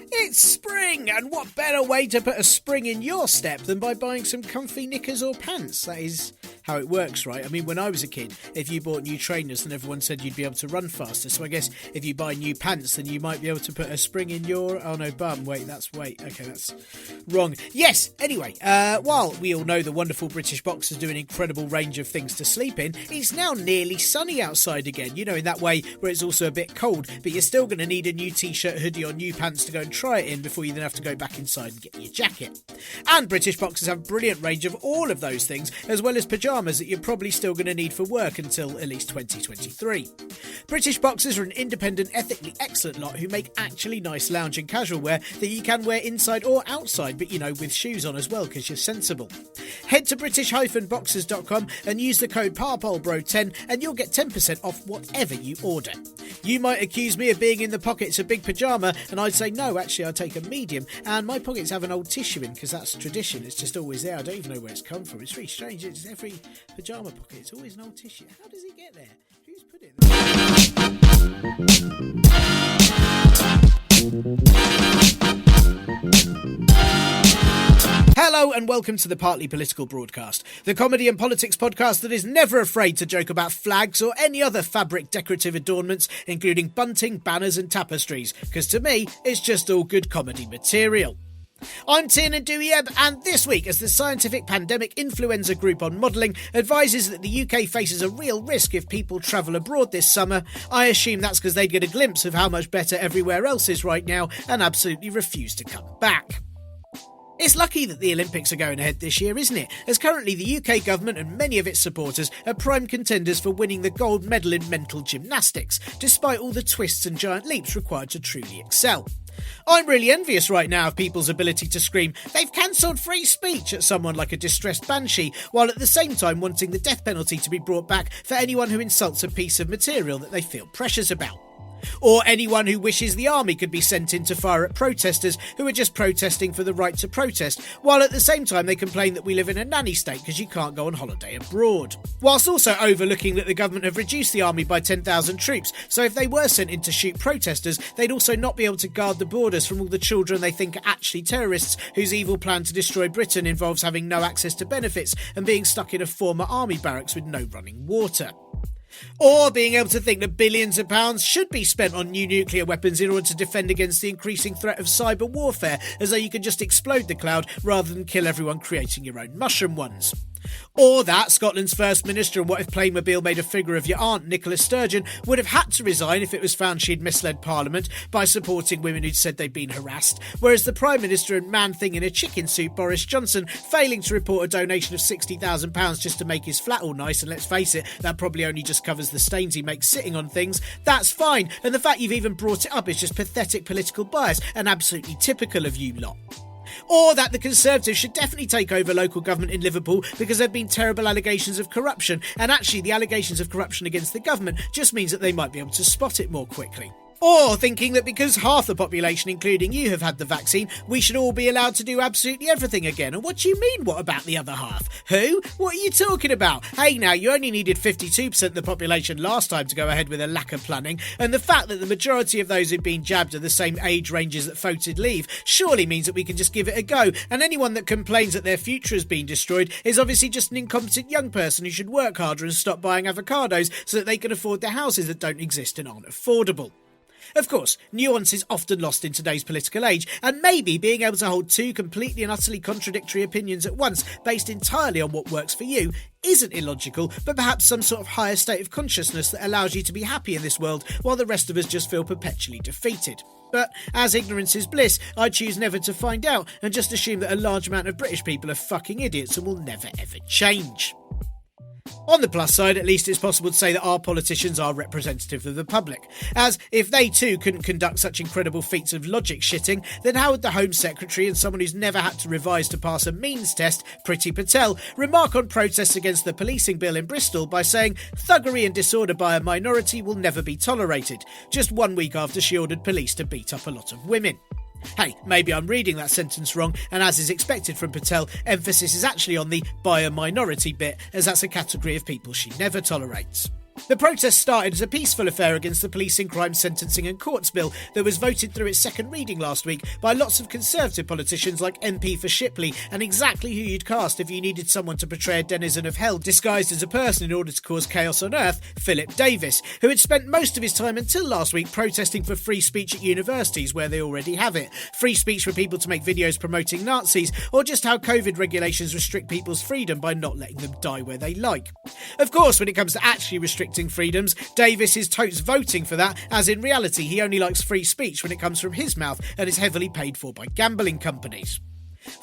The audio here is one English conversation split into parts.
It's spring, and what better way to put a spring in your step than by buying some comfy knickers or pants? That is how it works, right? I mean, when I was a kid, if you bought new trainers, then everyone said you'd be able to run faster. So I guess if you buy new pants, then you might be able to put a spring in your... Oh no, bum. Wait, that's wrong. Yes, anyway, while we all know the wonderful British boxers do an incredible range of things to sleep in, it's now nearly sunny outside again. You know, in that way where it's also a bit cold, but you're still going to need a new t-shirt, hoodie or new pants to go and try it in before you then have to go back inside and get your jacket. And British boxers have a brilliant range of all of those things, as well as pyjamas that you're probably still going to need for work until at least 2023. British boxers are an independent, ethically excellent lot who make actually nice lounge and casual wear that you can wear inside or outside, but you know, with shoes on as well, because you're sensible. Head to british-boxers.com and use the code PARPOLBRO10 and you'll get 10% off whatever you order. You might accuse me of being in the pockets of big pyjama, and I'd say no, actually I take a medium, and my pockets have an old tissue in because that's tradition. It's just always there. I don't even know where it's come from. It's really strange. It's every pyjama pocket. It's always an old tissue. How does it get there? Who's put it there? Hello and welcome to the Partly Political Broadcast, the comedy and politics podcast that is never afraid to joke about flags or any other fabric decorative adornments, including bunting, banners and tapestries, because to me, it's just all good comedy material. I'm Tiernan Douieb, and this week, as the Scientific Pandemic Influenza Group on Modelling advises that the UK faces a real risk if people travel abroad this summer, I assume that's because they'd get a glimpse of how much better everywhere else is right now and absolutely refuse to come back. It's lucky that the Olympics are going ahead this year, isn't it? As currently the UK government and many of its supporters are prime contenders for winning the gold medal in mental gymnastics, despite all the twists and giant leaps required to truly excel. I'm really envious right now of people's ability to scream, "They've cancelled free speech" at someone like a distressed banshee, while at the same time wanting the death penalty to be brought back for anyone who insults a piece of material that they feel precious about. Or anyone who wishes the army could be sent in to fire at protesters who are just protesting for the right to protest, while at the same time they complain that we live in a nanny state because you can't go on holiday abroad. Whilst also overlooking that the government have reduced the army by 10,000 troops, so if they were sent in to shoot protesters, they'd also not be able to guard the borders from all the children they think are actually terrorists whose evil plan to destroy Britain involves having no access to benefits and being stuck in a former army barracks with no running water. Or being able to think that billions of pounds should be spent on new nuclear weapons in order to defend against the increasing threat of cyber warfare, as though you can just explode the cloud rather than kill everyone creating your own mushroom ones. Or that Scotland's First Minister and What If Playmobil Made a Figure of Your Aunt, Nicola Sturgeon, would have had to resign if it was found she'd misled Parliament by supporting women who'd said they'd been harassed, whereas the Prime Minister and man-thing in a chicken suit, Boris Johnson, failing to report a donation of £60,000 just to make his flat all nice, and let's face it, that probably only just covers the stains he makes sitting on things, that's fine, and the fact you've even brought it up is just pathetic political bias and absolutely typical of you lot. Or that the Conservatives should definitely take over local government in Liverpool because there have been terrible allegations of corruption, and actually the allegations of corruption against the government just means that they might be able to spot it more quickly. Or thinking that because half the population, including you, have had the vaccine, we should all be allowed to do absolutely everything again. And what do you mean, what about the other half? Who? What are you talking about? Hey now, you only needed 52% of the population last time to go ahead with a lack of planning, and the fact that the majority of those who've been jabbed are the same age ranges that voted leave surely means that we can just give it a go, and anyone that complains that their future has been destroyed is obviously just an incompetent young person who should work harder and stop buying avocados so that they can afford their houses that don't exist and aren't affordable. Of course, nuance is often lost in today's political age, and maybe being able to hold two completely and utterly contradictory opinions at once, based entirely on what works for you, isn't illogical, but perhaps some sort of higher state of consciousness that allows you to be happy in this world, while the rest of us just feel perpetually defeated. But as ignorance is bliss, I choose never to find out, and just assume that a large amount of British people are fucking idiots and will never ever change. On the plus side, at least it's possible to say that our politicians are representative of the public, as if they too couldn't conduct such incredible feats of logic shitting, then how would the Home Secretary and someone who's never had to revise to pass a means test, Priti Patel, remark on protests against the policing bill in Bristol by saying thuggery and disorder by a minority will never be tolerated, just 1 week after she ordered police to beat up a lot of women? Hey, maybe I'm reading that sentence wrong, and as is expected from Patel, emphasis is actually on the by a minority bit, as that's a category of people she never tolerates. The protest started as a peaceful affair against the Policing, Crime, Sentencing and Courts Bill that was voted through its second reading last week by lots of Conservative politicians like MP for Shipley, and exactly who you'd cast if you needed someone to portray a denizen of hell disguised as a person in order to cause chaos on Earth, Philip Davis, who had spent most of his time until last week protesting for free speech at universities where they already have it, free speech for people to make videos promoting Nazis, or just how COVID regulations restrict people's freedom by not letting them die where they like. Of course, when it comes to actually restricting freedoms, Davis is totes voting for that, as in reality he only likes free speech when it comes from his mouth and is heavily paid for by gambling companies.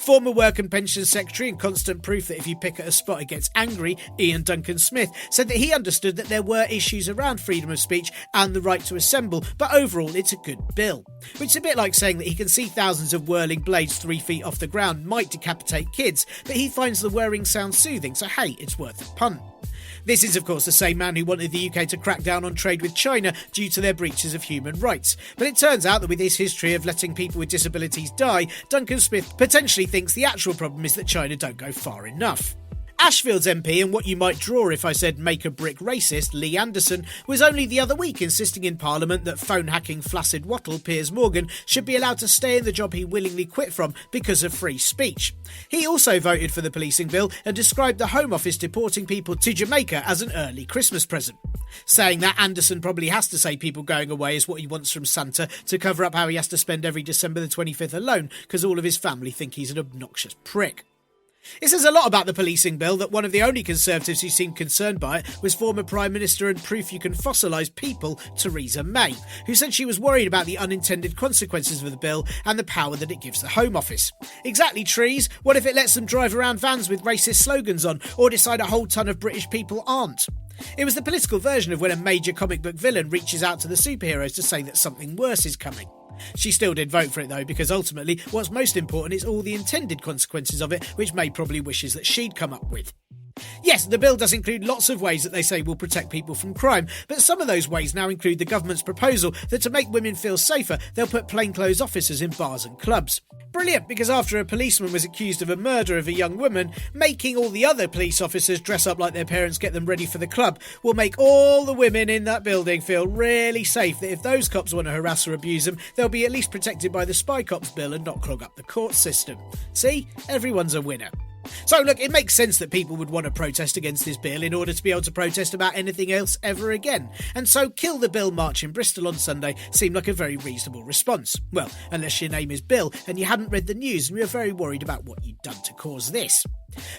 Former Work and Pensions Secretary and constant proof that if you pick at a spot it gets angry, Ian Duncan Smith, said that he understood that there were issues around freedom of speech and the right to assemble, but overall it's a good bill. Which is a bit like saying that he can see thousands of whirling blades 3 feet off the ground might decapitate kids, but he finds the whirring sound soothing, so hey, it's worth a punt. This is, of course, the same man who wanted the UK to crack down on trade with China due to their breaches of human rights. But it turns out that with his history of letting people with disabilities die, Duncan Smith potentially thinks the actual problem is that China don't go far enough. Ashfield's MP, and what you might draw if I said make a brick racist, Lee Anderson, was only the other week insisting in Parliament that phone-hacking flaccid wattle Piers Morgan should be allowed to stay in the job he willingly quit from because of free speech. He also voted for the policing bill and described the Home Office deporting people to Jamaica as an early Christmas present. Saying that, Anderson probably has to say people going away is what he wants from Santa to cover up how he has to spend every December the 25th alone because all of his family think he's an obnoxious prick. It says a lot about the policing bill that one of the only Conservatives who seemed concerned by it was former Prime Minister and proof you can fossilise people, Theresa May, who said she was worried about the unintended consequences of the bill and the power that it gives the Home Office. Exactly, trees. What if it lets them drive around vans with racist slogans on, or decide a whole ton of British people aren't? It was the political version of when a major comic book villain reaches out to the superheroes to say that something worse is coming. She still did vote for it though, because ultimately what's most important is all the intended consequences of it, which May probably wishes that she'd come up with. Yes, the bill does include lots of ways that they say will protect people from crime, but some of those ways now include the government's proposal that to make women feel safer, they'll put plainclothes officers in bars and clubs. Brilliant, because after a policeman was accused of a murder of a young woman, making all the other police officers dress up like their parents get them ready for the club will make all the women in that building feel really safe that if those cops want to harass or abuse them, they'll be at least protected by the Spy Cops bill and not clog up the court system. See? Everyone's a winner. So look, it makes sense that people would want to protest against this bill in order to be able to protest about anything else ever again. And so Kill the Bill March in Bristol on Sunday seemed like a very reasonable response. Well, unless your name is Bill and you hadn't read the news and you're very worried about what you'd done to cause this.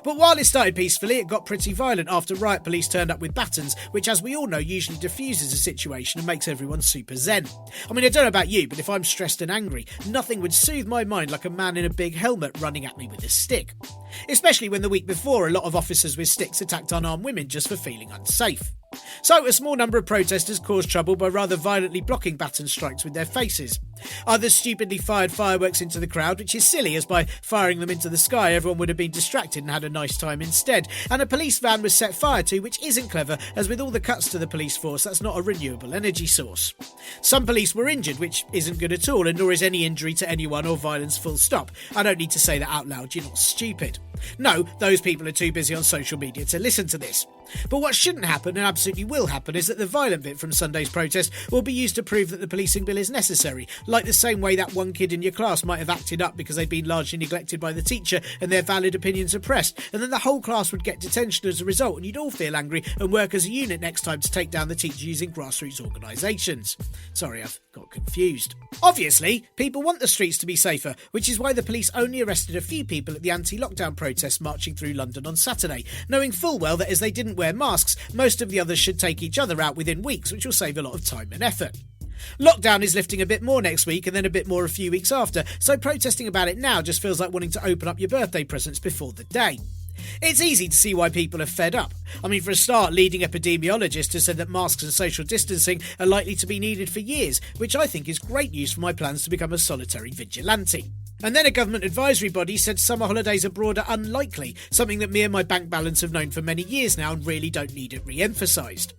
But while it started peacefully, it got pretty violent after riot police turned up with batons, which, as we all know, usually diffuses a situation and makes everyone super zen. I mean, I don't know about you, but if I'm stressed and angry, nothing would soothe my mind like a man in a big helmet running at me with a stick. Especially when the week before a lot of officers with sticks attacked unarmed women just for feeling unsafe. So a small number of protesters caused trouble by rather violently blocking baton strikes with their faces. Others stupidly fired fireworks into the crowd, which is silly as by firing them into the sky everyone would have been distracted and had a nice time instead. And a police van was set fire to, which isn't clever, as with all the cuts to the police force, that's not a renewable energy source. Some police were injured, which isn't good at all, and nor is any injury to anyone or violence full stop. I don't need to say that out loud, you're not stupid. No, those people are too busy on social media to listen to this. But what shouldn't happen, and absolutely will happen, is that the violent bit from Sunday's protest will be used to prove that the policing bill is necessary, like the same way that one kid in your class might have acted up because they'd been largely neglected by the teacher and their valid opinions oppressed, and then the whole class would get detention as a result, and you'd all feel angry and work as a unit next time to take down the teacher using grassroots organisations. Sorry, I've got confused. Obviously, people want the streets to be safer, which is why the police only arrested a few people at the anti-lockdown protests marching through London on Saturday, knowing full well that as they didn't wear masks, most of the others should take each other out within weeks, which will save a lot of time and effort. Lockdown is lifting a bit more next week and then a bit more a few weeks after, so protesting about it now just feels like wanting to open up your birthday presents before the day. It's easy to see why people are fed up. I mean, for a start, leading epidemiologists have said that masks and social distancing are likely to be needed for years, which I think is great news for my plans to become a solitary vigilante. And then a government advisory body said summer holidays abroad are unlikely, something that me and my bank balance have known for many years now and really don't need it re-emphasised.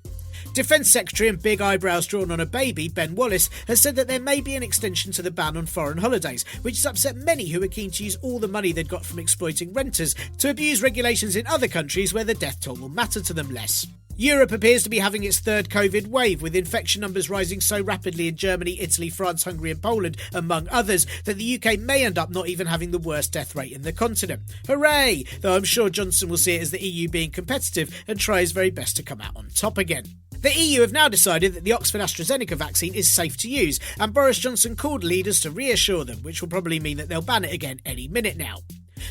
Defence Secretary and big eyebrows drawn on a baby, Ben Wallace, has said that there may be an extension to the ban on foreign holidays, which has upset many who are keen to use all the money they'd got from exploiting renters to abuse regulations in other countries where the death toll will matter to them less. Europe appears to be having its third COVID wave, with infection numbers rising so rapidly in Germany, Italy, France, Hungary and Poland, among others, that the UK may end up not even having the worst death rate in the continent. Hooray! Though I'm sure Johnson will see it as the EU being competitive and try his very best to come out on top again. The EU have now decided that the Oxford AstraZeneca vaccine is safe to use, and Boris Johnson called leaders to reassure them, which will probably mean that they'll ban it again any minute now.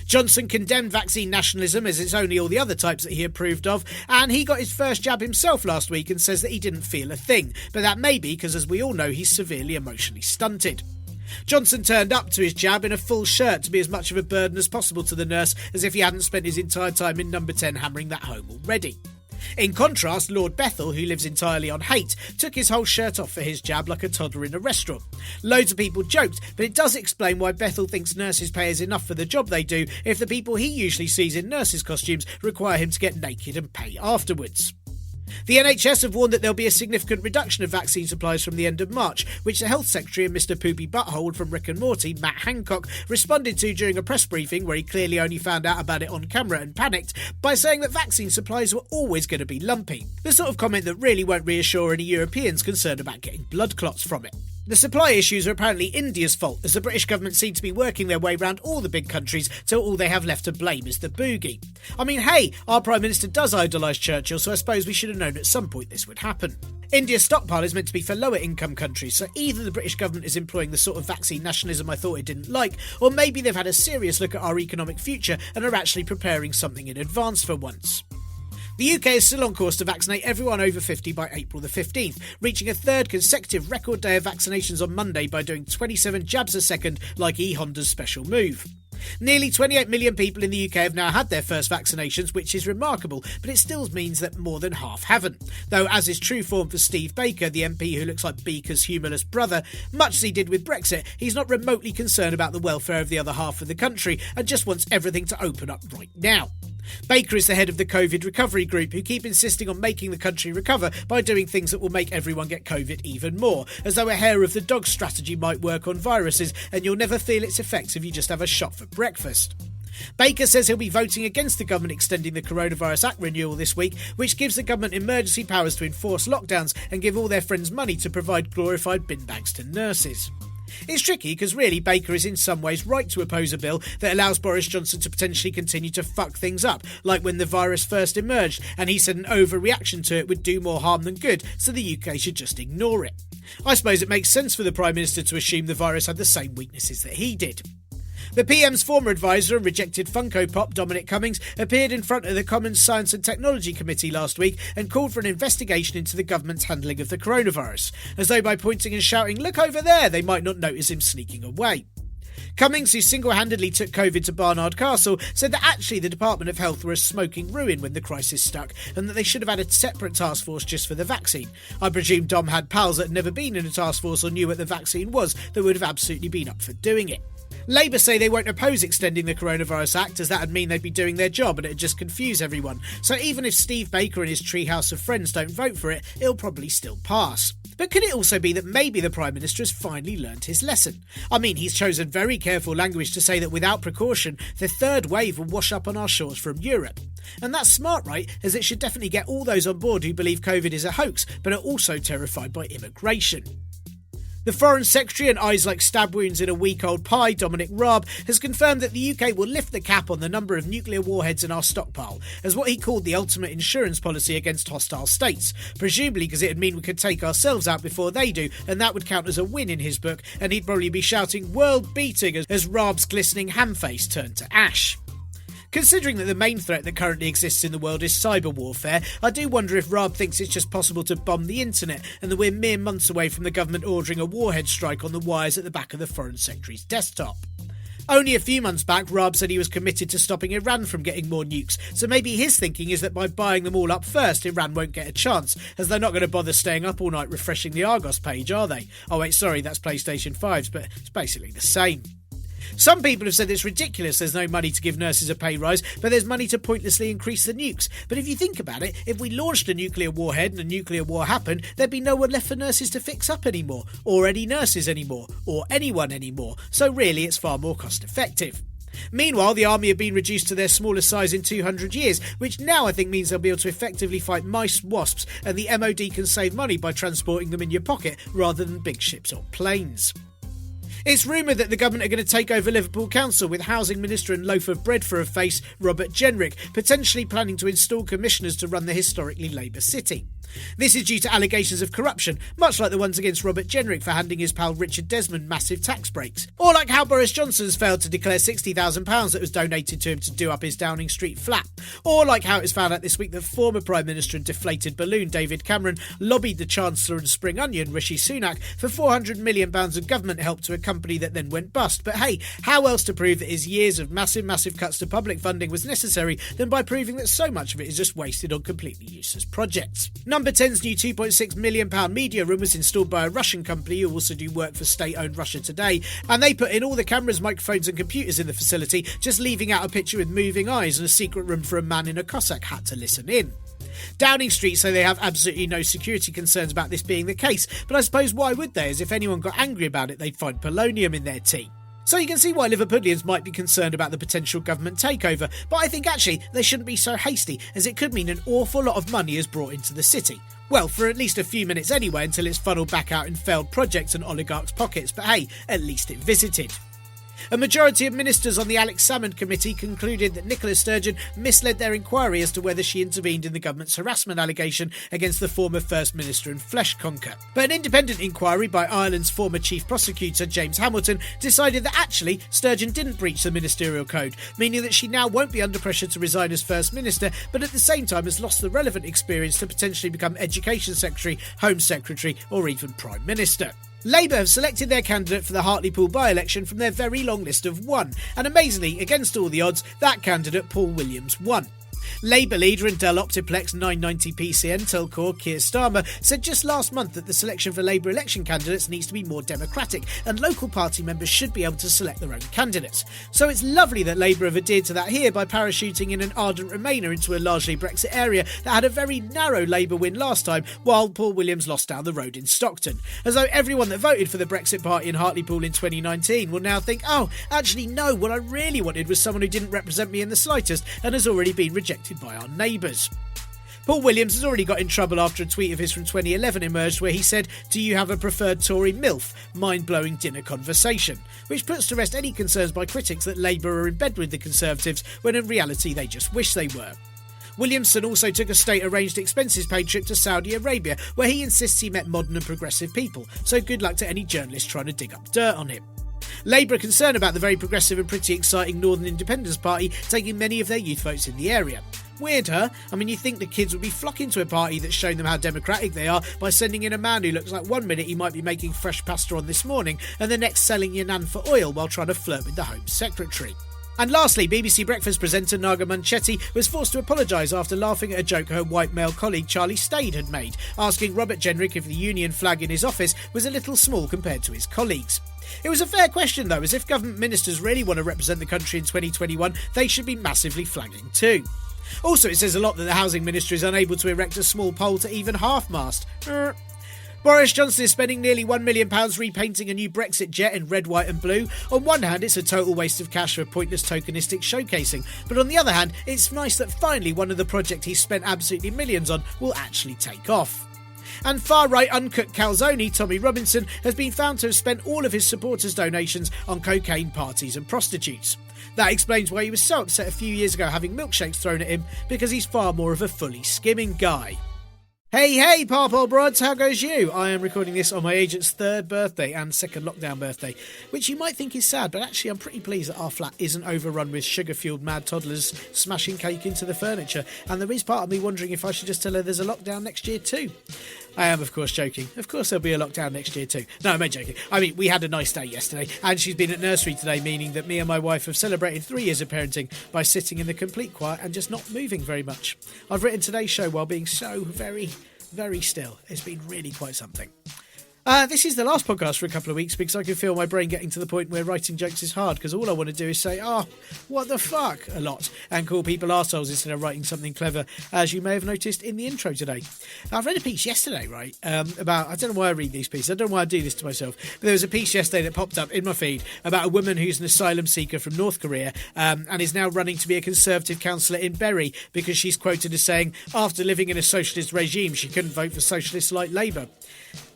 Johnson condemned vaccine nationalism as it's only all the other types that he approved of, and he got his first jab himself last week and says that he didn't feel a thing, but that may be because, as we all know, he's severely emotionally stunted. Johnson turned up to his jab in a full shirt to be as much of a burden as possible to the nurse, as if he hadn't spent his entire time in number 10 hammering that home already. In contrast, Lord Bethel, who lives entirely on hate, took his whole shirt off for his jab like a toddler in a restaurant. Loads of people joked, but it does explain why Bethel thinks nurses pay us enough for the job they do if the people he usually sees in nurses' costumes require him to get naked and pay afterwards. The NHS have warned that there'll be a significant reduction of vaccine supplies from the end of March, which the Health Secretary and Mr Poopy Butthole from Rick and Morty, Matt Hancock, responded to during a press briefing where he clearly only found out about it on camera and panicked by saying that vaccine supplies were always going to be lumpy. The sort of comment that really won't reassure any Europeans concerned about getting blood clots from it. The supply issues are apparently India's fault, as the British government seem to be working their way around all the big countries till all they have left to blame is the boogie. I mean, hey, our Prime Minister does idolise Churchill, so I suppose we should have known at some point this would happen. India's stockpile is meant to be for lower income countries, so either the British government is employing the sort of vaccine nationalism I thought it didn't like, or maybe they've had a serious look at our economic future and are actually preparing something in advance for once. The UK is still on course to vaccinate everyone over 50 by April the 15th, reaching a third consecutive record day of vaccinations on Monday by doing 27 jabs a second like E-Honda's special move. Nearly 28 million people in the UK have now had their first vaccinations, which is remarkable, but it still means that more than half haven't. Though, as is true form for Steve Baker, the MP who looks like Beaker's humorless brother, much as he did with Brexit, he's not remotely concerned about the welfare of the other half of the country and just wants everything to open up right now. Baker is the head of the COVID recovery group, who keep insisting on making the country recover by doing things that will make everyone get COVID even more, as though a hair of the dog strategy might work on viruses and you'll never feel its effects if you just have a shot for breakfast. Baker says he'll be voting against the government extending the Coronavirus Act renewal this week, which gives the government emergency powers to enforce lockdowns and give all their friends money to provide glorified bin bags to nurses. It's tricky because really Baker is in some ways right to oppose a bill that allows Boris Johnson to potentially continue to fuck things up, like when the virus first emerged and he said an overreaction to it would do more harm than good, so the UK should just ignore it. I suppose it makes sense for the Prime Minister to assume the virus had the same weaknesses that he did. The PM's former advisor and rejected Funko Pop, Dominic Cummings, appeared in front of the Commons Science and Technology Committee last week and called for an investigation into the government's handling of the coronavirus, as though by pointing and shouting, "Look over there," they might not notice him sneaking away. Cummings, who single-handedly took COVID to Barnard Castle, said that actually the Department of Health were a smoking ruin when the crisis struck and that they should have had a separate task force just for the vaccine. I presume Dom had pals that had never been in a task force or knew what the vaccine was that would have absolutely been up for doing it. Labour say they won't oppose extending the Coronavirus Act, as that would mean they'd be doing their job and it'd just confuse everyone. So even if Steve Baker and his treehouse of friends don't vote for it, it'll probably still pass. But could it also be that maybe the Prime Minister has finally learned his lesson? I mean, he's chosen very careful language to say that without precaution, the third wave will wash up on our shores from Europe. And that's smart, right? As it should definitely get all those on board who believe COVID is a hoax, but are also terrified by immigration. The Foreign Secretary and eyes like stab wounds in a week-old pie, Dominic Raab, has confirmed that the UK will lift the cap on the number of nuclear warheads in our stockpile as what he called the ultimate insurance policy against hostile states, presumably because it would mean we could take ourselves out before they do, and that would count as a win in his book, and he'd probably be shouting world-beating as Raab's glistening ham face turned to ash. Considering that the main threat that currently exists in the world is cyber warfare, I do wonder if Raab thinks it's just possible to bomb the internet and that we're mere months away from the government ordering a warhead strike on the wires at the back of the Foreign Secretary's desktop. Only a few months back, Raab said he was committed to stopping Iran from getting more nukes, so maybe his thinking is that by buying them all up first, Iran won't get a chance, as they're not going to bother staying up all night refreshing the Argos page, are they? Oh wait, sorry, that's PlayStation 5's, but it's basically the same. Some people have said it's ridiculous there's no money to give nurses a pay rise, but there's money to pointlessly increase the nukes. But if you think about it, if we launched a nuclear warhead and a nuclear war happened, there'd be no one left for nurses to fix up anymore, or any nurses anymore, or anyone anymore. So really, it's far more cost effective. Meanwhile, the army have been reduced to their smallest size in 200 years, which now I think means they'll be able to effectively fight mice, wasps, and the MOD can save money by transporting them in your pocket rather than big ships or planes. It's rumoured that the government are going to take over Liverpool Council, with Housing Minister and loaf of bread for a face, Robert Jenrick, potentially planning to install commissioners to run the historically Labour city. This is due to allegations of corruption, much like the ones against Robert Jenrick for handing his pal Richard Desmond massive tax breaks, or like how Boris Johnson's failed to declare £60,000 that was donated to him to do up his Downing Street flat, or like how it was found out this week that former Prime Minister and deflated balloon David Cameron lobbied the Chancellor and Spring Onion Rishi Sunak for £400 million of government help to a company that then went bust. But hey, how else to prove that his years of massive cuts to public funding was necessary than by proving that so much of it is just wasted on completely useless projects? Number 10's new £2.6 million media room was installed by a Russian company who also do work for state-owned Russia Today, and they put in all the cameras, microphones and computers in the facility, just leaving out a picture with moving eyes and a secret room for a man in a Cossack hat to listen in. Downing Street say they have absolutely no security concerns about this being the case, but I suppose why would they, as if anyone got angry about it they'd find polonium in their tea. So you can see why Liverpudlians might be concerned about the potential government takeover, but I think actually they shouldn't be so hasty, as it could mean an awful lot of money is brought into the city. Well, for at least a few minutes anyway, until it's funneled back out in failed projects and oligarchs' pockets, but hey, at least it visited. A majority of ministers on the Alex Salmond Committee concluded that Nicola Sturgeon misled their inquiry as to whether she intervened in the government's harassment allegation against the former First Minister and flesh conker. But an independent inquiry by Ireland's former Chief Prosecutor James Hamilton decided that actually Sturgeon didn't breach the ministerial code, meaning that she now won't be under pressure to resign as First Minister, but at the same time has lost the relevant experience to potentially become Education Secretary, Home Secretary or even Prime Minister. Labour have selected their candidate for the Hartlepool by-election from their very long list of one, and amazingly, against all the odds, that candidate, Paul Williams, won. Labour leader and Dell Optiplex 990 PCN Telcor Keir Starmer said just last month that the selection for Labour election candidates needs to be more democratic and local party members should be able to select their own candidates. So it's lovely that Labour have adhered to that here by parachuting in an ardent Remainer into a largely Brexit area that had a very narrow Labour win last time, while Paul Williams lost down the road in Stockton. As though everyone that voted for the Brexit party in Hartlepool in 2019 will now think, oh, actually no, what I really wanted was someone who didn't represent me in the slightest and has already been rejected by our neighbours. Paul Williams has already got in trouble after a tweet of his from 2011 emerged where he said, "Do you have a preferred Tory MILF? Mind-blowing dinner conversation," which puts to rest any concerns by critics that Labour are in bed with the Conservatives when in reality they just wish they were. Williamson also took a state-arranged expenses-paid trip to Saudi Arabia where he insists he met modern and progressive people, so good luck to any journalists trying to dig up dirt on him. Labour are concerned about the very progressive and pretty exciting Northern Independence Party taking many of their youth votes in the area. Weird, huh? I mean, you think the kids would be flocking to a party that's shown them how democratic they are by sending in a man who looks like one minute he might be making fresh pasta on This Morning and the next selling your nan for oil while trying to flirt with the Home Secretary. And lastly, BBC Breakfast presenter Naga Munchetti was forced to apologise after laughing at a joke her white male colleague Charlie Stade had made, asking Robert Jenrick if the Union flag in his office was a little small compared to his colleagues. It was a fair question though, as if government ministers really want to represent the country in 2021, they should be massively flagging too. Also, it says a lot that the Housing Minister is unable to erect a small pole to even half-mast. Boris Johnson is spending nearly £1 million repainting a new Brexit jet in red, white and blue. On one hand, it's a total waste of cash for pointless tokenistic showcasing, but on the other hand, it's nice that finally one of the projects he's spent absolutely millions on will actually take off. And far-right uncooked calzone Tommy Robinson has been found to have spent all of his supporters' donations on cocaine, parties and prostitutes. That explains why he was so upset a few years ago having milkshakes thrown at him, because he's far more of a fully skimming guy. Hey, Parpole Broads, how goes you? I am recording this on my agent's 3rd birthday and 2nd lockdown birthday, which you might think is sad, but actually I'm pretty pleased that our flat isn't overrun with sugar-fueled mad toddlers smashing cake into the furniture, and there is part of me wondering if I should just tell her there's a lockdown next year too. I am, of course, joking. Of course there'll be a lockdown next year too. No, I'm not joking. I mean, we had a nice day yesterday, and she's been at nursery today, meaning that me and my wife have celebrated 3 years of parenting by sitting in the complete quiet and just not moving very much. I've written today's show while being so very still. It's been really quite something. This is the last podcast for a couple of weeks because I can feel my brain getting to the point where writing jokes is hard because all I want to do is say, oh, what the fuck, a lot, and call people arseholes instead of writing something clever, as you may have noticed in the intro today. I've read a piece yesterday, right, about, I don't know why I read these pieces, I don't know why I do this to myself, but there was a piece yesterday that popped up in my feed about a woman who's an asylum seeker from North Korea and is now running to be a Conservative councillor in Bury because she's quoted as saying, after living in a socialist regime, she couldn't vote for socialists like Labour.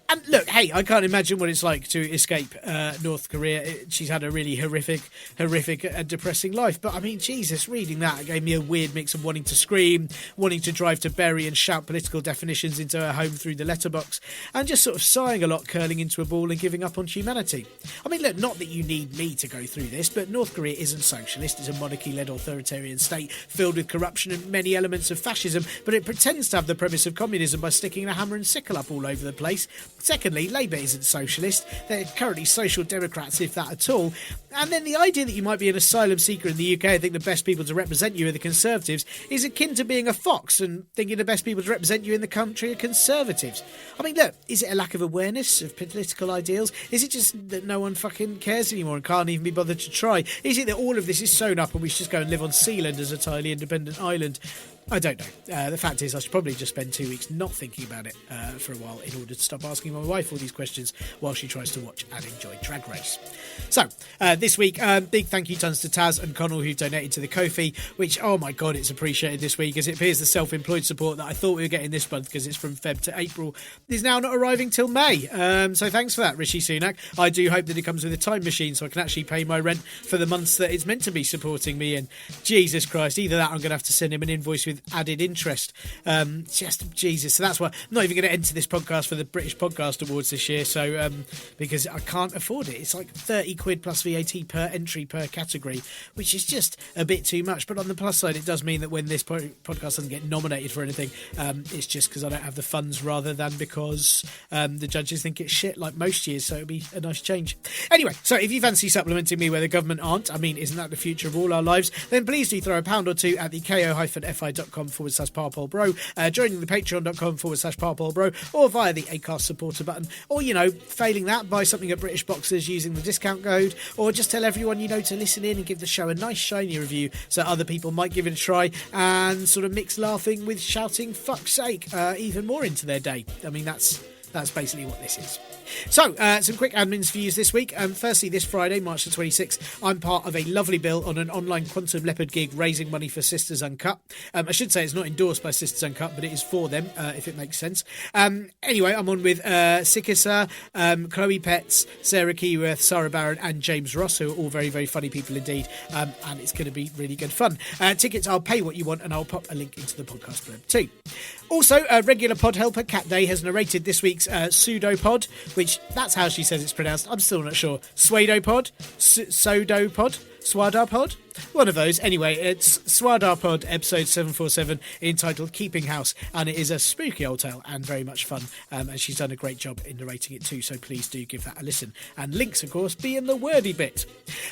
And look, hey, I can't imagine what it's like to escape North Korea. She's had a really horrific and depressing life. But, I mean, Jesus, reading that gave me a weird mix of wanting to scream, wanting to drive to Bury and shout political definitions into her home through the letterbox, and just sort of sighing a lot, curling into a ball and giving up on humanity. I mean, look, not that you need me to go through this, but North Korea isn't socialist. It's a monarchy-led authoritarian state filled with corruption and many elements of fascism, but it pretends to have the premise of communism by sticking a hammer and sickle up all over the place. Secondly, Labour isn't socialist. They're currently social democrats, if that at all. And then the idea that you might be an asylum seeker in the UK and think the best people to represent you are the Conservatives is akin to being a fox and thinking the best people to represent you in the country are Conservatives. I mean, look, is it a lack of awareness of political ideals? Is it just that no one fucking cares anymore and can't even be bothered to try? Is it that all of this is sewn up and we should just go and live on Sealand as a entirely independent island? I don't know. The fact is I should probably just spend 2 weeks not thinking about it for a while in order to stop asking my wife all these questions while she tries to watch and enjoy Drag Race. So, this week, big thank you tons to Taz and Connell who've donated to the Ko-fi, which, oh my God, it's appreciated this week, as it appears the self-employed support that I thought we were getting this month because it's from Feb to April is now not arriving till May. So thanks for that, Rishi Sunak. I do hope that it comes with a time machine so I can actually pay my rent for the months that it's meant to be supporting me in. Jesus Christ, either that or I'm going to have to send him an invoice with added interest. Just Jesus. So that's why I'm not even going to enter this podcast for the British Podcast Awards this year. So because I can't afford it. It's like 30 quid plus VAT per entry per category, which is just a bit too much. But on the plus side, it does mean that when this podcast doesn't get nominated for anything, it's just because I don't have the funds rather than because the judges think it's shit like most years. So it'll be a nice change. Anyway, so if you fancy supplementing me where the government aren't, I mean, isn't that the future of all our lives? Then please do throw a £1 or two at the ko-fi.com/parpolbro, joining the patreon.com/parpolbro, or via the Acast supporter button, or, you know, failing that, buy something at British Boxers using the discount code, or just tell everyone you know to listen in and give the show a nice shiny review so other people might give it a try and sort of mix laughing with shouting fuck's sake even more into their day. I mean, that's basically what this is. So, some quick admins for you this week. Firstly, this Friday, March the 26th, I'm part of a lovely bill on an online Quantum Leopard gig raising money for Sisters Uncut. I should say it's not endorsed by Sisters Uncut, but it is for them, if it makes sense. Anyway, I'm on with Sikisa, Chloe Petts, Sarah Keyworth, Sarah Barron and James Ross, who are all very, very funny people indeed, and it's going to be really good fun. Tickets, I'll pay what you want, and I'll pop a link into the podcast blurb too. Also, regular pod helper Kat Day has narrated this week's Pseudopod, which that's how she says it's pronounced. I'm still not sure. Swadopod? Sodopod? Swadapod? One of those. Anyway, it's Swadapod episode 747 entitled Keeping House, and it is a spooky old tale and very much fun, and she's done a great job in narrating it too, so please do give that a listen. And links, of course, be in the wordy bit.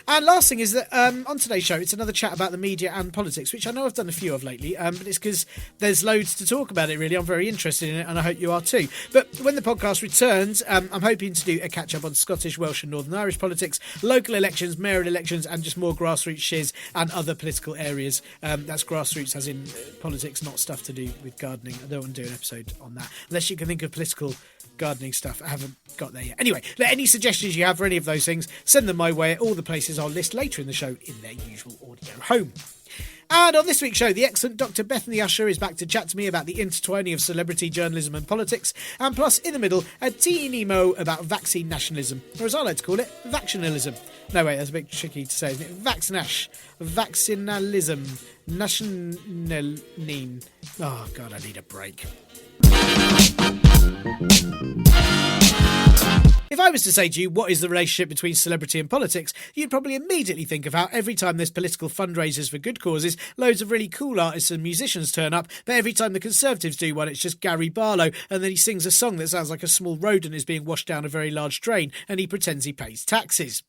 And last thing is that on today's show, it's another chat about the media and politics, which I know I've done a few of lately, but it's because there's loads to talk about it, really. I'm very interested in it, and I hope you are too. But when the podcast returns, I'm hoping to do a catch-up on Scottish, Welsh and Northern Irish politics, local elections, mayoral elections, and just more grassroots shiz and other political areas. That's grassroots as in politics, not stuff to do with gardening. I don't want to do an episode on that unless you can think of political gardening stuff. I haven't got there yet. Anyway, any suggestions you have for any of those things, send them my way at all the places I'll list later in the show in their usual audio home. And on this week's show, the excellent Dr. Bethany Usher is back to chat to me about the intertwining of celebrity journalism and politics, and plus, in the middle, a teeny mo about vaccine nationalism, or as I like to call it, vaccinalism. No, wait, that's a bit tricky to say, isn't it? Vaccinalism. Nationaline. Oh, God, I need a break. If I was to say to you, what is the relationship between celebrity and politics, you'd probably immediately think of how every time there's political fundraisers for good causes, loads of really cool artists and musicians turn up, but every time the Conservatives do one, it's just Gary Barlow, and then he sings a song that sounds like a small rodent is being washed down a very large drain, and he pretends he pays taxes.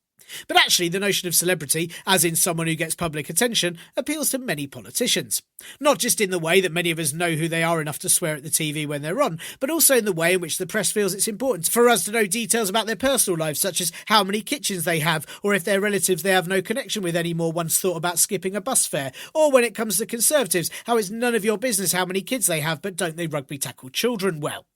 But actually, the notion of celebrity, as in someone who gets public attention, appeals to many politicians. Not just in the way that many of us know who they are enough to swear at the TV when they're on, but also in the way in which the press feels it's important for us to know details about their personal lives, such as how many kitchens they have, or if they're relatives they have no connection with anymore once thought about skipping a bus fare. Or when it comes to Conservatives, how it's none of your business how many kids they have, but don't they rugby tackle children well?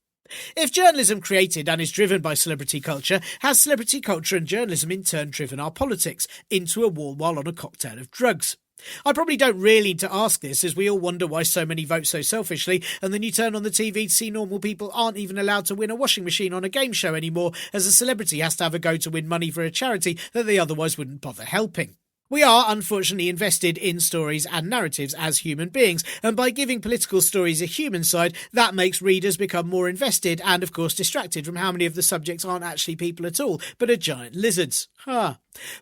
If journalism created and is driven by celebrity culture, has celebrity culture and journalism in turn driven our politics into a wall while on a cocktail of drugs? I probably don't really need to ask this, as we all wonder why so many vote so selfishly, and then you turn on the TV to see normal people aren't even allowed to win a washing machine on a game show anymore, as a celebrity has to have a go to win money for a charity that they otherwise wouldn't bother helping. We are, unfortunately, invested in stories and narratives as human beings, and by giving political stories a human side, that makes readers become more invested and, of course, distracted from how many of the subjects aren't actually people at all, but are giant lizards.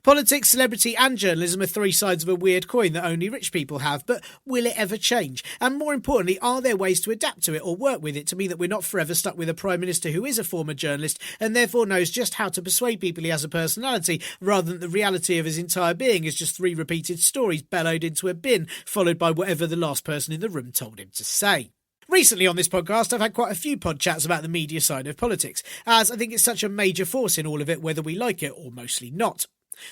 Politics, celebrity and journalism are three sides of a weird coin that only rich people have, but will it ever change? And more importantly, are there ways to adapt to it or work with it to mean that we're not forever stuck with a Prime Minister who is a former journalist and therefore knows just how to persuade people he has a personality, rather than the reality of his entire being is just three repeated stories bellowed into a bin, followed by whatever the last person in the room told him to say? Recently on this podcast, I've had quite a few pod chats about the media side of politics, as I think it's such a major force in all of it, whether we like it or mostly not.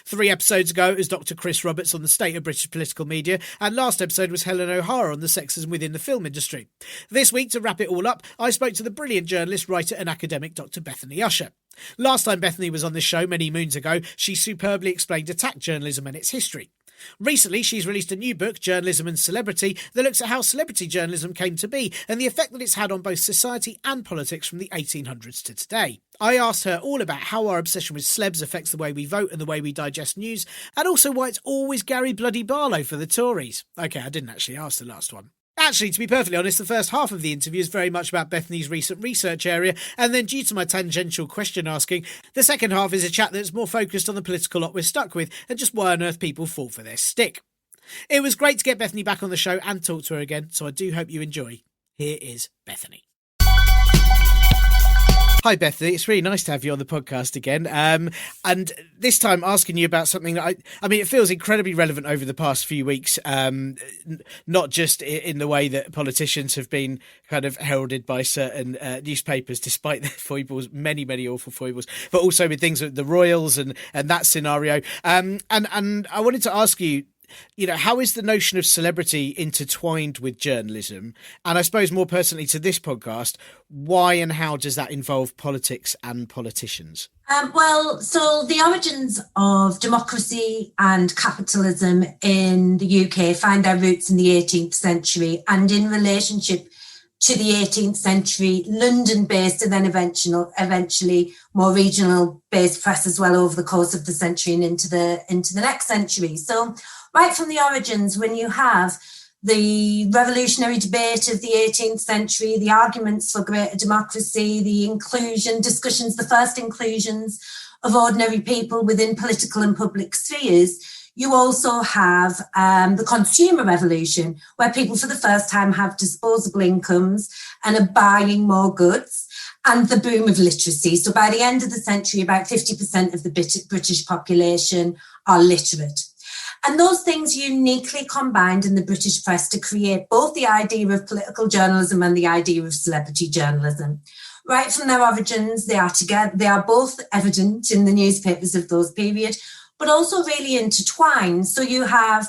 3 episodes ago, it was Dr. Chris Roberts on the state of British political media, and last episode was Helen O'Hara on the sexism within the film industry. This week, to wrap it all up, I spoke to the brilliant journalist, writer and academic Dr. Bethany Usher. Last time Bethany was on this show, many moons ago, she superbly explained attack journalism and its history. Recently, she's released a new book, Journalism and Celebrity, that looks at how celebrity journalism came to be and the effect that it's had on both society and politics from the 1800s to today. I asked her all about how our obsession with celebs affects the way we vote and the way we digest news, and also why it's always Gary bloody Barlow for the Tories. Okay, I didn't actually ask the last one. Actually, to be perfectly honest, the first half of the interview is very much about Bethany's recent research area, and then due to my tangential question asking, the second half is a chat that's more focused on the political lot we're stuck with and just why on earth people fall for their stick. It was great to get Bethany back on the show and talk to her again, so I do hope you enjoy. Here is Bethany. Hi Bethany, it's really nice to have you on the podcast again, and this time asking you about something that I mean it feels incredibly relevant over the past few weeks, not just in the way that politicians have been kind of heralded by certain newspapers despite their foibles, many awful foibles, but also with things like the royals and that scenario, and I wanted to ask you, how is the notion of celebrity intertwined with journalism? And I suppose more personally to this podcast, why and how does that involve politics and politicians? So the origins of democracy and capitalism in the UK find their roots in the 18th century and in relationship to the 18th century London-based and then eventually more regional-based press as well over the course of the century and into the next century. So right from the origins, when you have the revolutionary debate of the 18th century, the arguments for greater democracy, the first inclusions of ordinary people within political and public spheres, you also have the consumer revolution, where people for the first time have disposable incomes and are buying more goods, and the boom of literacy. So by the end of the century, about 50% of the British population are literate. And those things uniquely combined in the British press to create both the idea of political journalism and the idea of celebrity journalism. Right from their origins, they are both evident in the newspapers of those period, but also really intertwined. So you have,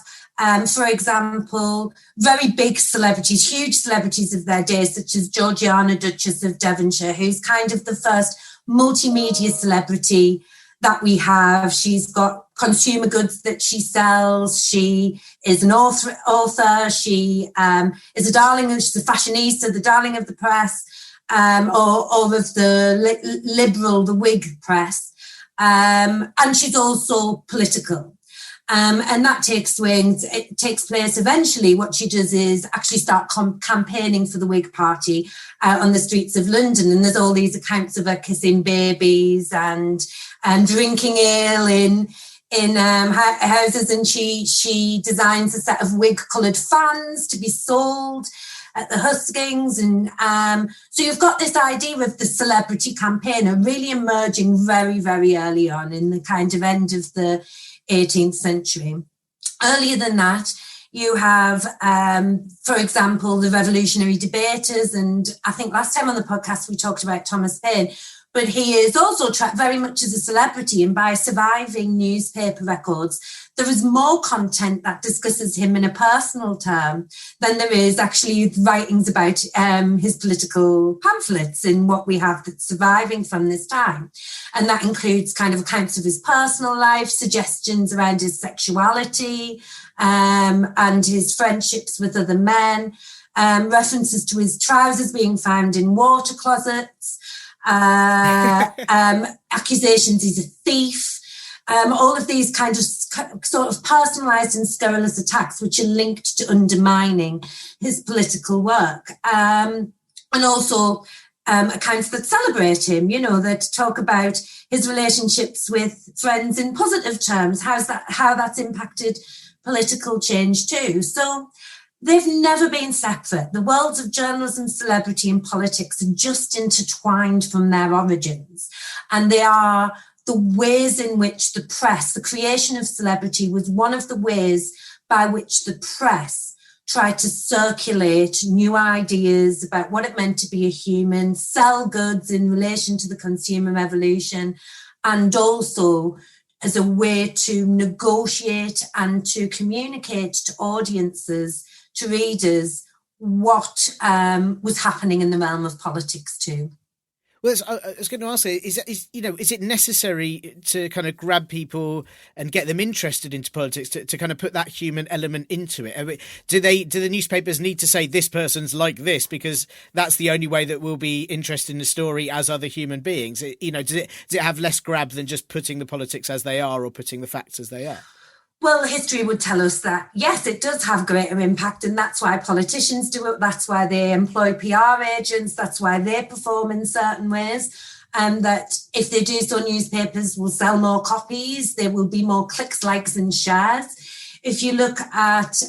for example, very big celebrities, huge celebrities of their day, such as Georgiana, Duchess of Devonshire, who's kind of the first multimedia celebrity that we have. She's got consumer goods that she sells. She is an author. She is a darling, she's a fashionista, the darling of the press, or of the liberal, the Whig press. And she's also political. And that takes swings. It takes place eventually. What she does is actually start campaigning for the Whig Party on the streets of London. And there's all these accounts of her kissing babies and drinking ale in houses. And she designs a set of Whig-coloured fans to be sold. at the hustings. And so you've got this idea of the celebrity campaigner really emerging very, very early on in the kind of end of the 18th century. Earlier than that, you have, for example, the revolutionary debaters. And I think last time on the podcast, we talked about Thomas Paine, but he is also very much as a celebrity. And by surviving newspaper records, there is more content that discusses him in a personal term than there is actually writings about his political pamphlets in what we have that's surviving from this time. And that includes kind of accounts of his personal life, suggestions around his sexuality, and his friendships with other men, references to his trousers being found in water closets, accusations he's a thief, all of these kind of sort of personalised and scurrilous attacks which are linked to undermining his political work. And also accounts that celebrate him, that talk about his relationships with friends in positive terms, how that's impacted political change too. So they've never been separate. The worlds of journalism, celebrity and politics are just intertwined from their origins. And they are the ways in which the press, the creation of celebrity was one of the ways by which the press tried to circulate new ideas about what it meant to be a human, sell goods in relation to the consumer revolution, and also as a way to negotiate and to communicate to audiences, to readers, what was happening in the realm of politics too. Well, I was going to ask, is it necessary to kind of grab people and get them interested into politics to kind of put that human element into it? I mean, do the newspapers need to say this person's like this because that's the only way that we'll be interested in the story as other human beings? Does it have less grab than just putting the politics as they are or putting the facts as they are? Well, history would tell us that, yes, it does have greater impact, and that's why politicians do it. That's why they employ PR agents. That's why they perform in certain ways. And that if they do so, newspapers will sell more copies. There will be more clicks, likes and shares. If you look at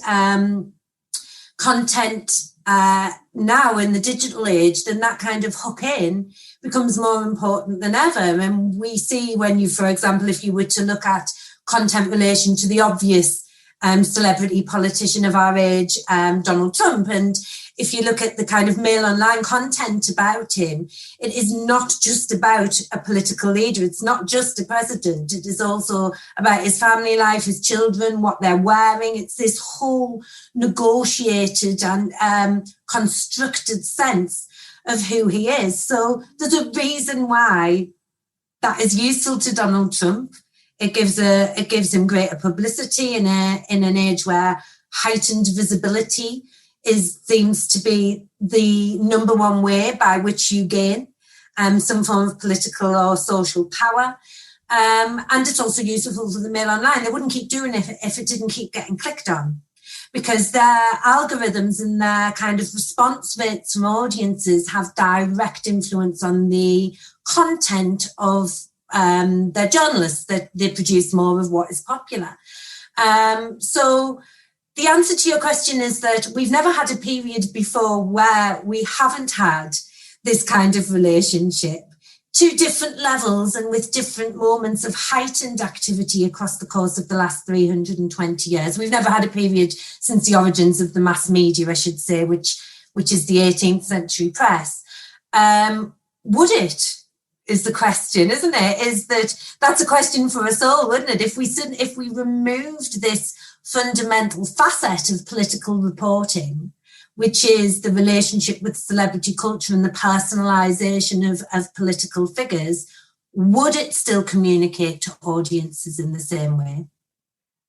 content now in the digital age, then that kind of hook in becomes more important than ever. And we see when you, for example, if you were to look at content relation to the obvious celebrity politician of our age, Donald Trump. And if you look at the kind of mail online content about him, it is not just about a political leader. It's not just a president. It is also about his family life, his children, what they're wearing. It's this whole negotiated and constructed sense of who he is. So there's a reason why that is useful to Donald Trump. It gives him greater publicity in an age where heightened visibility seems to be the number one way by which you gain some form of political or social power. And it's also useful for the Mail Online. They wouldn't keep doing it if it didn't keep getting clicked on, because their algorithms and their kind of response rates from audiences have direct influence on the content of they're journalists, that they produce more of what is popular. So the answer to your question is that we've never had a period before where we haven't had this kind of relationship to different levels and with different moments of heightened activity across the course of the last 320 years. We've never had a period since the origins of the mass media, I should say, which is the 18th century press. Would it? Is the question, isn't it? That's a question for us all, wouldn't it? If we removed this fundamental facet of political reporting, which is the relationship with celebrity culture and the personalisation of political figures, would it still communicate to audiences in the same way?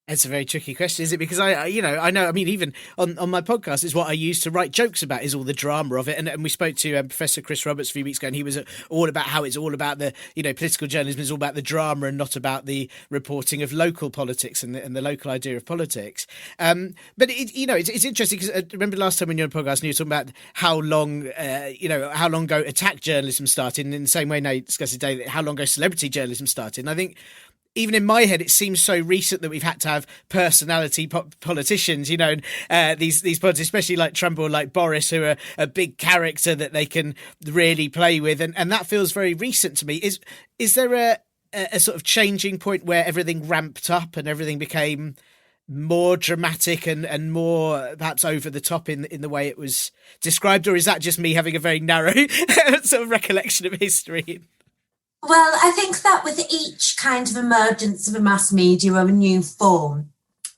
It's a very tricky question, is it? Because I know, even on my podcast is what I use to write jokes about is all the drama of it. And we spoke to Professor Chris Roberts a few weeks ago, and he was all about how it's all about the, political journalism is all about the drama and not about the reporting of local politics and the local idea of politics. But it's interesting because I remember last time when you were on the podcast and you were talking about how long ago attack journalism started, and in the same way now you discussed today how long ago celebrity journalism started. And I think even in my head, it seems so recent that we've had to have personality politicians, you know, and these politicians, especially like Trump or like Boris, who are a big character that they can really play with. And that feels very recent to me. Is there a sort of changing point where everything ramped up and everything became more dramatic and more perhaps over the top in the way it was described? Or is that just me having a very narrow sort of recollection of history? Well, I think that with each kind of emergence of a mass media or a new form,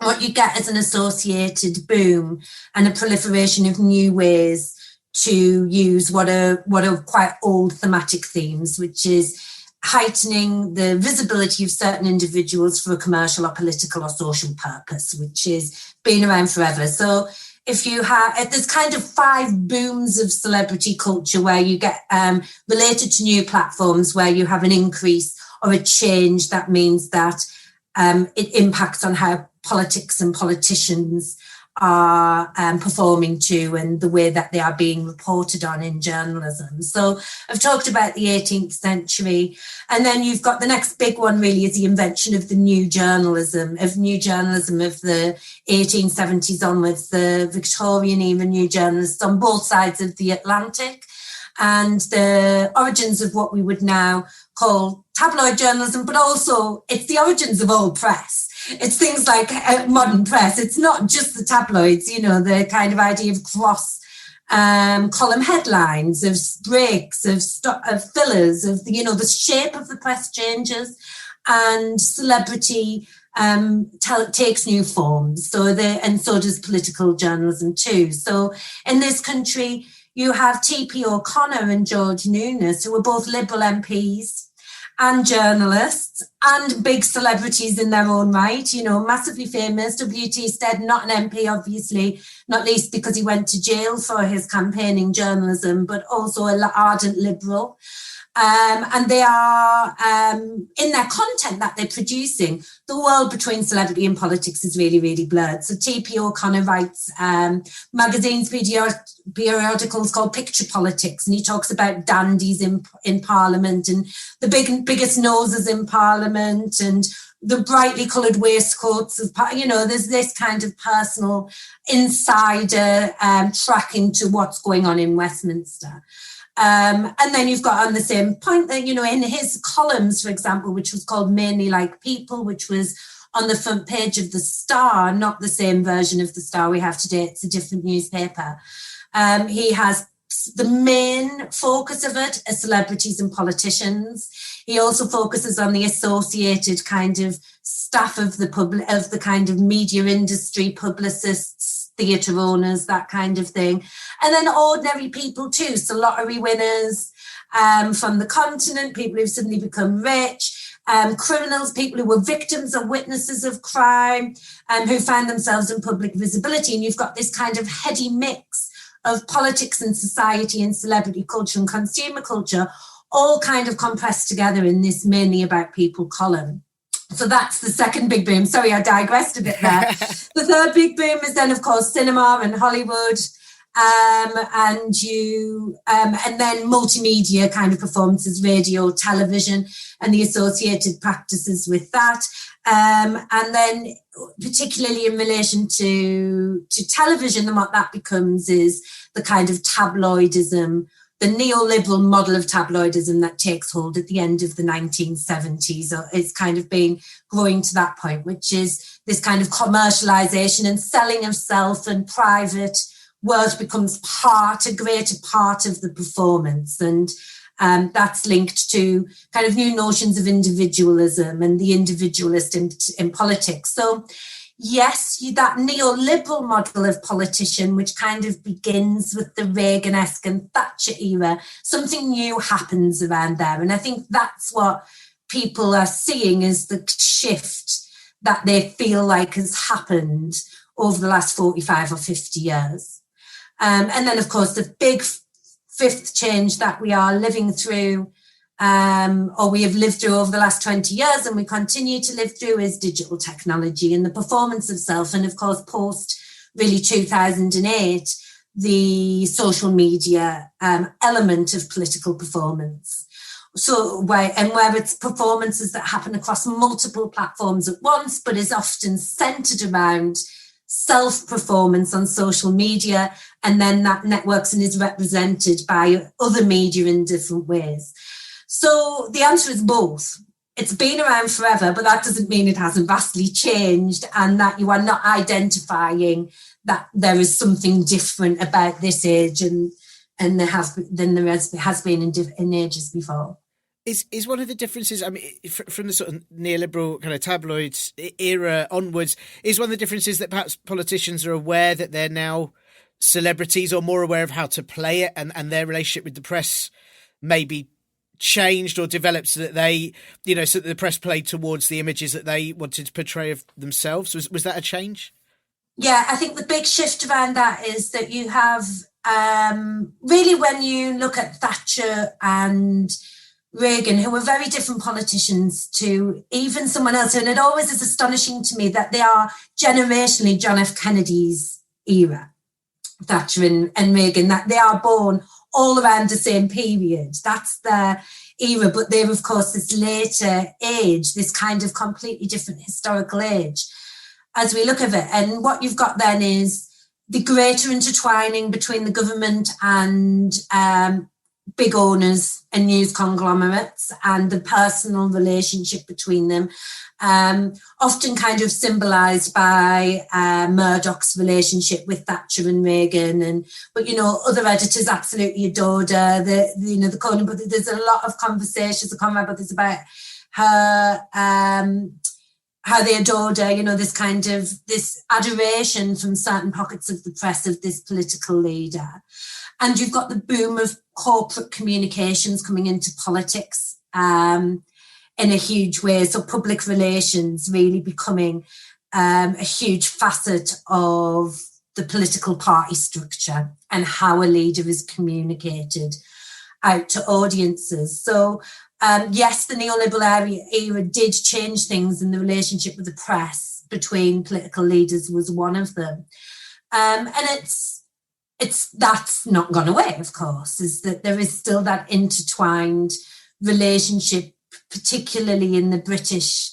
what you get is an associated boom and a proliferation of new ways to use what are quite old thematic themes, which is heightening the visibility of certain individuals for a commercial or political or social purpose, which has been around forever. So if you have, there's kind of 5 booms of celebrity culture where you get related to new platforms where you have an increase or a change that means that it impacts on how politics and politicians are performing to and the way that they are being reported on in journalism. So I've talked about the 18th century, and then you've got the next big one really is the invention of the new journalism of the 1870s onwards, the Victorian era new journalists on both sides of the Atlantic, and the origins of what we would now call tabloid journalism, but also it's the origins of all press. It's things like modern press. It's not just the tabloids, you know, the kind of idea of cross column headlines, of breaks, of fillers, of, you know, the shape of the press changes, and celebrity takes new forms. And so does political journalism too. So in this country, you have T.P. O'Connor and George Nunes, who were both Liberal MPs and journalists and big celebrities in their own right, you know, massively famous. W.T. Stead, not an MP, obviously, not least because he went to jail for his campaigning journalism, but also an ardent Liberal. And they are, in their content that they're producing, the world between celebrity and politics is really, really blurred. So T.P. O'Connor writes magazines, periodicals called Picture Politics, and he talks about dandies in Parliament and the biggest noses in Parliament and the brightly coloured waistcoats of, you know, there's this kind of personal insider track into what's going on in Westminster. And then you've got on the same point that, you know, in his columns, for example, which was called Mainly Like People, which was on the front page of the Star, not the same version of the Star we have today, it's a different newspaper. He has the main focus of it as celebrities and politicians. He also focuses on the associated kind of staff of the kind of media industry, publicists, theatre owners, that kind of thing. And then ordinary people too, so lottery winners from the continent, people who've suddenly become rich, criminals, people who were victims or witnesses of crime, who find themselves in public visibility. And you've got this kind of heady mix of politics and society and celebrity culture and consumer culture, all kind of compressed together in this Mainly About People column. So that's the second big boom. Sorry, I digressed a bit there. The third big boom is then, of course, cinema and Hollywood, and then multimedia kind of performances, radio, television, and the associated practices with that. And then particularly in relation to television, and what that becomes is the kind of tabloidism, the neoliberal model of tabloidism that takes hold at the end of the 1970s. It's kind of been growing to that point, which is this kind of commercialization and selling of self and private worth becomes a greater part of the performance. And that's linked to kind of new notions of individualism and the individualist in politics. So yes, that neoliberal model of politician, which kind of begins with the Reagan-esque and Thatcher era, something new happens around there. And I think that's what people are seeing is the shift that they feel like has happened over the last 45 or 50 years. And then, of course, the big fifth change that we are living through, or we have lived through over the last 20 years and we continue to live through, is digital technology and the performance of self. And of course, post really 2008, the social media element of political performance, where it's performances that happen across multiple platforms at once, but is often centered around self-performance on social media, and then that networks and is represented by other media in different ways. So the answer is both. It's been around forever, but that doesn't mean it hasn't vastly changed, and that you are not identifying that there is something different about this age and there has been in ages before. Is one of the differences, I mean, from the sort of neoliberal kind of tabloids era onwards, is one of the differences that perhaps politicians are aware that they're now celebrities, or more aware of how to play it, and their relationship with the press maybe changed or developed so that they, so that the press played towards the images that they wanted to portray of themselves? Was that a change? Yeah, I think the big shift around that is that you have, really, when you look at Thatcher and Reagan, who were very different politicians to even someone else, and it always is astonishing to me that they are generationally John F. Kennedy's era, Thatcher and Reagan, that they are born all around the same period. That's their era, but they're, of course, this later age, this kind of completely different historical age as we look at it. And what you've got then is the greater intertwining between the government and big owners and news conglomerates, and the personal relationship between them, often kind of symbolised by Murdoch's relationship with Thatcher and Reagan, but other editors absolutely adored her. The Conan, but there's a lot of conversations, I can't remember this, about her, how they adored her. This adoration from certain pockets of the press of this political leader. And you've got the boom of corporate communications coming into politics in a huge way. So public relations really becoming a huge facet of the political party structure and how a leader is communicated out to audiences. So yes, the neoliberal era did change things, and the relationship with the press between political leaders was one of them. And that's not gone away, of course, is that there is still that intertwined relationship, particularly in the British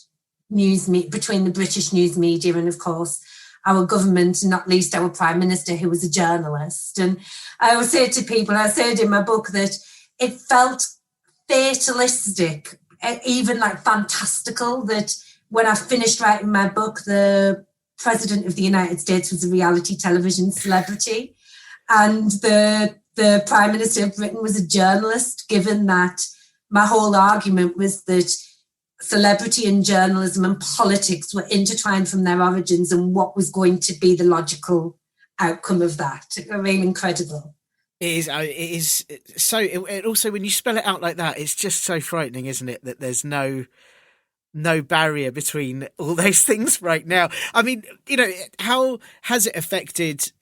news between the British news media and, of course, our government, and not least our Prime Minister, who was a journalist. And I always say to people, I said in my book, that it felt fatalistic, even like fantastical, that when I finished writing my book, the President of the United States was a reality television celebrity, and the Prime Minister of Britain was a journalist, given that my whole argument was that celebrity and journalism and politics were intertwined from their origins, and what was going to be the logical outcome of that. I mean, incredible. It is so, it also, when you spell it out like that, it's just so frightening, isn't it, that there's no barrier between all those things right now. I mean, how has it affected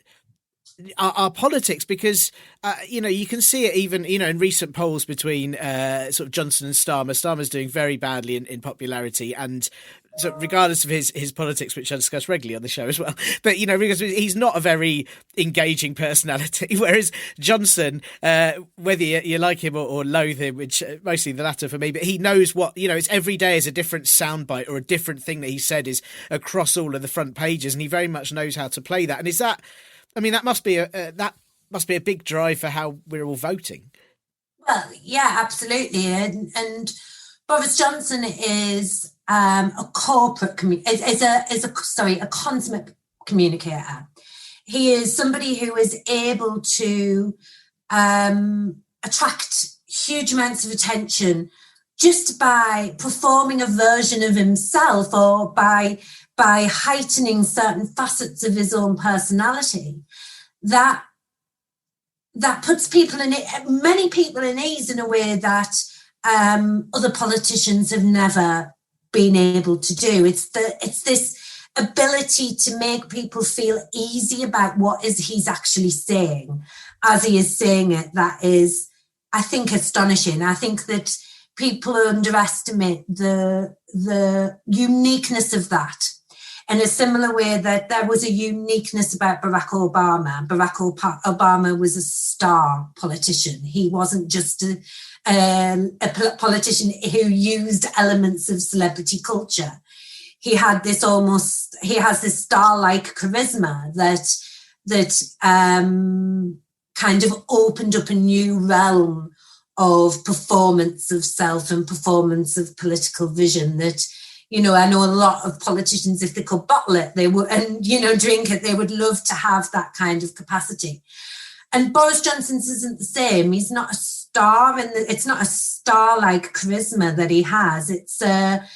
our politics? Because you can see it even in recent polls between sort of Johnson and Starmer. Starmer's doing very badly in popularity, and so regardless of his politics, which I discuss regularly on the show as well, but because he's not a very engaging personality, whereas Johnson, whether you like him or loathe him, which mostly the latter for me, but he knows what it's every day is a different soundbite or a different thing that he said is across all of the front pages, and he very much knows how to play that. And is that, I mean, that must be a big drive for how we're all voting. Well, yeah, absolutely. And Boris Johnson is a consummate communicator. He is somebody who is able to attract huge amounts of attention just by performing a version of himself, or by heightening certain facets of his own personality. That puts many people in ease in a way that other politicians have never been able to do. It's this ability to make people feel easy about what he's actually saying as he is saying it. That is, I think, astonishing. I think that people underestimate the uniqueness of that. In a similar way that there was a uniqueness about Barack Obama. Barack Obama was a star politician. He wasn't just politician who used elements of celebrity culture. He has this star-like charisma that kind of opened up a new realm of performance of self and performance of political vision that, you know, I know a lot of politicians, if they could bottle it, they would, and, you know, drink it, they would love to have that kind of capacity. And Boris Johnson's isn't the same. He's not a star, and it's not a star-like charisma that he has. It's a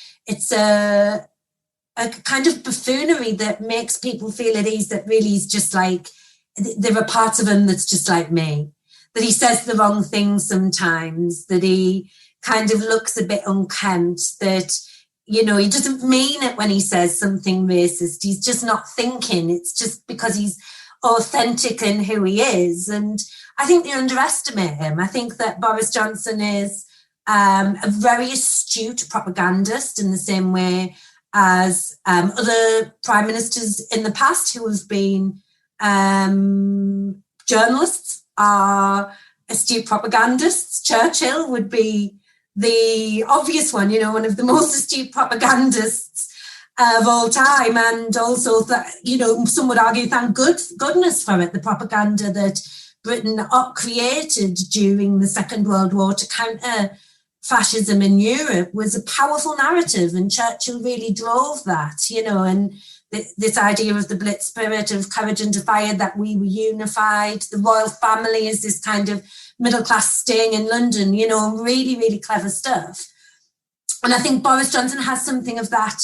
kind of buffoonery that makes people feel at ease, that really is just like, there are parts of him that's just like me, that he says the wrong things sometimes, that he kind of looks a bit unkempt, that, you know, he doesn't mean it when he says something racist. He's just not thinking. It's just because he's authentic in who he is. And I think they underestimate him. I think that Boris Johnson is a very astute propagandist in the same way as other prime ministers in the past who have been journalists are astute propagandists. Churchill would be the obvious one, you know, one of the most astute propagandists of all time. And also that, you know, some would argue, thank goodness for it, the propaganda that Britain created during the Second World War to counter fascism in Europe was a powerful narrative, and Churchill really drove that, you know, and this idea of the Blitz spirit of courage under fire, that we were unified. The royal family is this kind of middle class staying in London, you know, really, really clever stuff. And I think Boris Johnson has something of that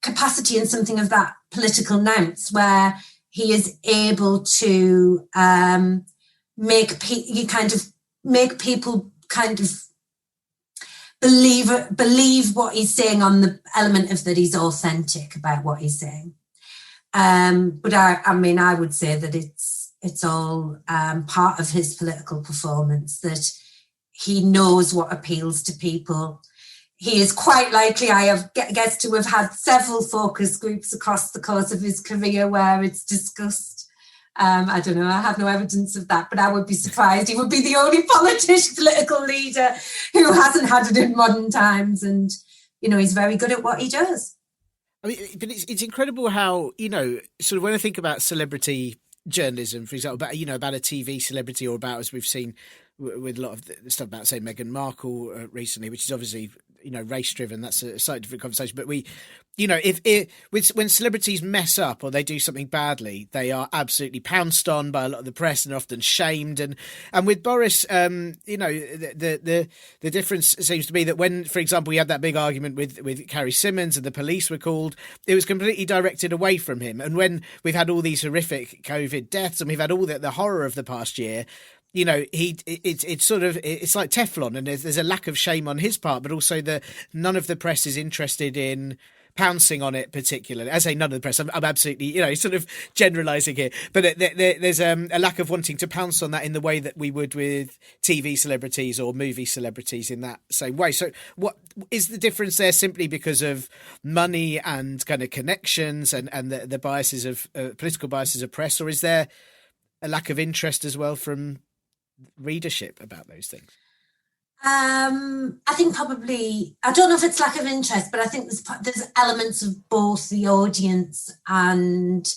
capacity and something of that political nous, where he is able to make people kind of believe what he's saying on the element of that he's authentic about what he's saying. But I mean, I would say that it's all part of his political performance, that he knows what appeals to people. He is quite likely, gets to have had several focus groups across the course of his career where it's discussed. I don't know, I have no evidence of that, but I would be surprised. He would be the only political leader who hasn't had it in modern times. And, you know, he's very good at what he does. I mean, but it's incredible how, you know, sort of when I think about celebrity journalism, for example, about a TV celebrity, or about, as we've seen with a lot of the stuff about, say, Meghan Markle recently, which is obviously, you know, race driven. That's a slightly different conversation. But we, you know, when celebrities mess up or they do something badly, they are absolutely pounced on by a lot of the press and often shamed. And with Boris, you know, the difference seems to be that when, for example, we had that big argument with Carrie Simmons and the police were called, it was completely directed away from him. And when we've had all these horrific COVID deaths and we've had all the horror of the past year, you know, it's like Teflon, and there's a lack of shame on his part, but also none of the press is interested in pouncing on it particularly. I say none of the press. I'm absolutely, you know, sort of generalising here, but there's a lack of wanting to pounce on that in the way that we would with TV celebrities or movie celebrities in that same way. So what is the difference there? Simply because of money and kind of connections and the biases of political biases of press, or is there a lack of interest as well from readership about those things? I think probably, I don't know if it's lack of interest, but I think there's elements of both the audience and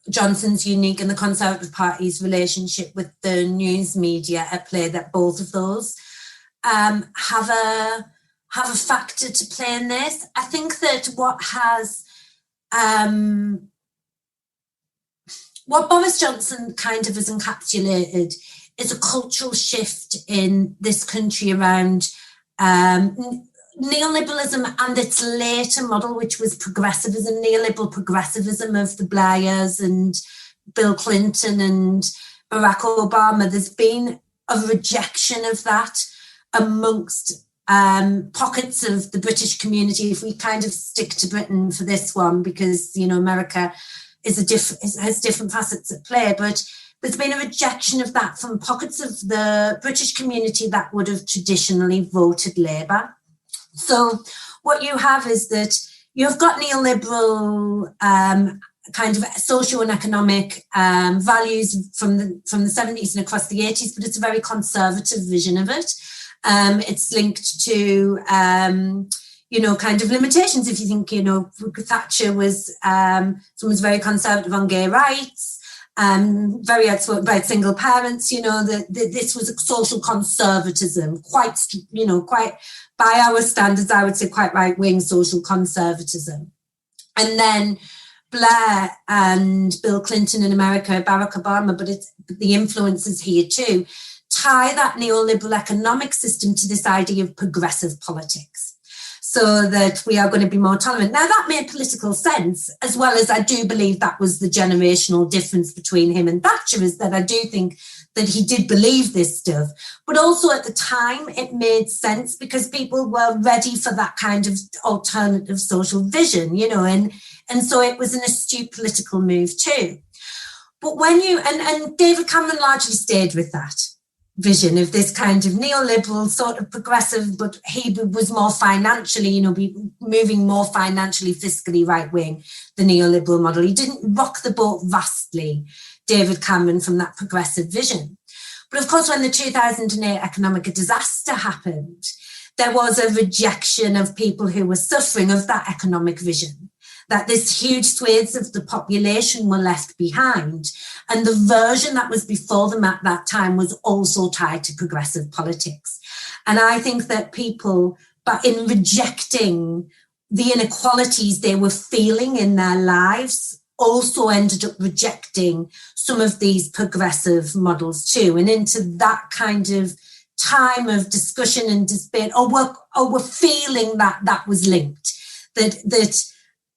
Johnson's unique and the Conservative Party's relationship with the news media at play, that both of those have a factor to play in this. I think that what Boris Johnson kind of has encapsulated is a cultural shift in this country around neoliberalism and its later model, which was progressivism, neoliberal progressivism of the Blairs and Bill Clinton and Barack Obama. There's been a rejection of that amongst pockets of the British community, if we kind of stick to Britain for this one, because, you know, America has different facets at play, but there's been a rejection of that from pockets of the British community that would have traditionally voted Labour. So what you have is that you've got neoliberal kind of socio and economic values from the 70s and across the 80s, but it's a very conservative vision of it. It's linked to kind of limitations. If you think, Thatcher was someone's very conservative on gay rights, very outspoken about single parents. This was a social conservatism, quite by our standards, I would say quite right-wing social conservatism. And then Blair and Bill Clinton in America, Barack Obama, but the influences here too, tie that neoliberal economic system to this idea of progressive politics, so that we are going to be more tolerant. Now, that made political sense, as well as I do believe that was the generational difference between him and Thatcher, is that I do think that he did believe this stuff. But also at the time, it made sense because people were ready for that kind of alternative social vision, and so it was an astute political move too. But when and David Cameron largely stayed with that vision of this kind of neoliberal sort of progressive, but he was more financially, moving more financially, fiscally right wing, the neoliberal model. He didn't rock the boat vastly, David Cameron, from that progressive vision. But of course, when the 2008 economic disaster happened, there was a rejection of people who were suffering of that economic vision, that this huge swathes of the population were left behind. And the version that was before them at that time was also tied to progressive politics. And I think that people, but in rejecting the inequalities they were feeling in their lives, also ended up rejecting some of these progressive models too. And into that kind of time of discussion and debate, or we're feeling that was linked, that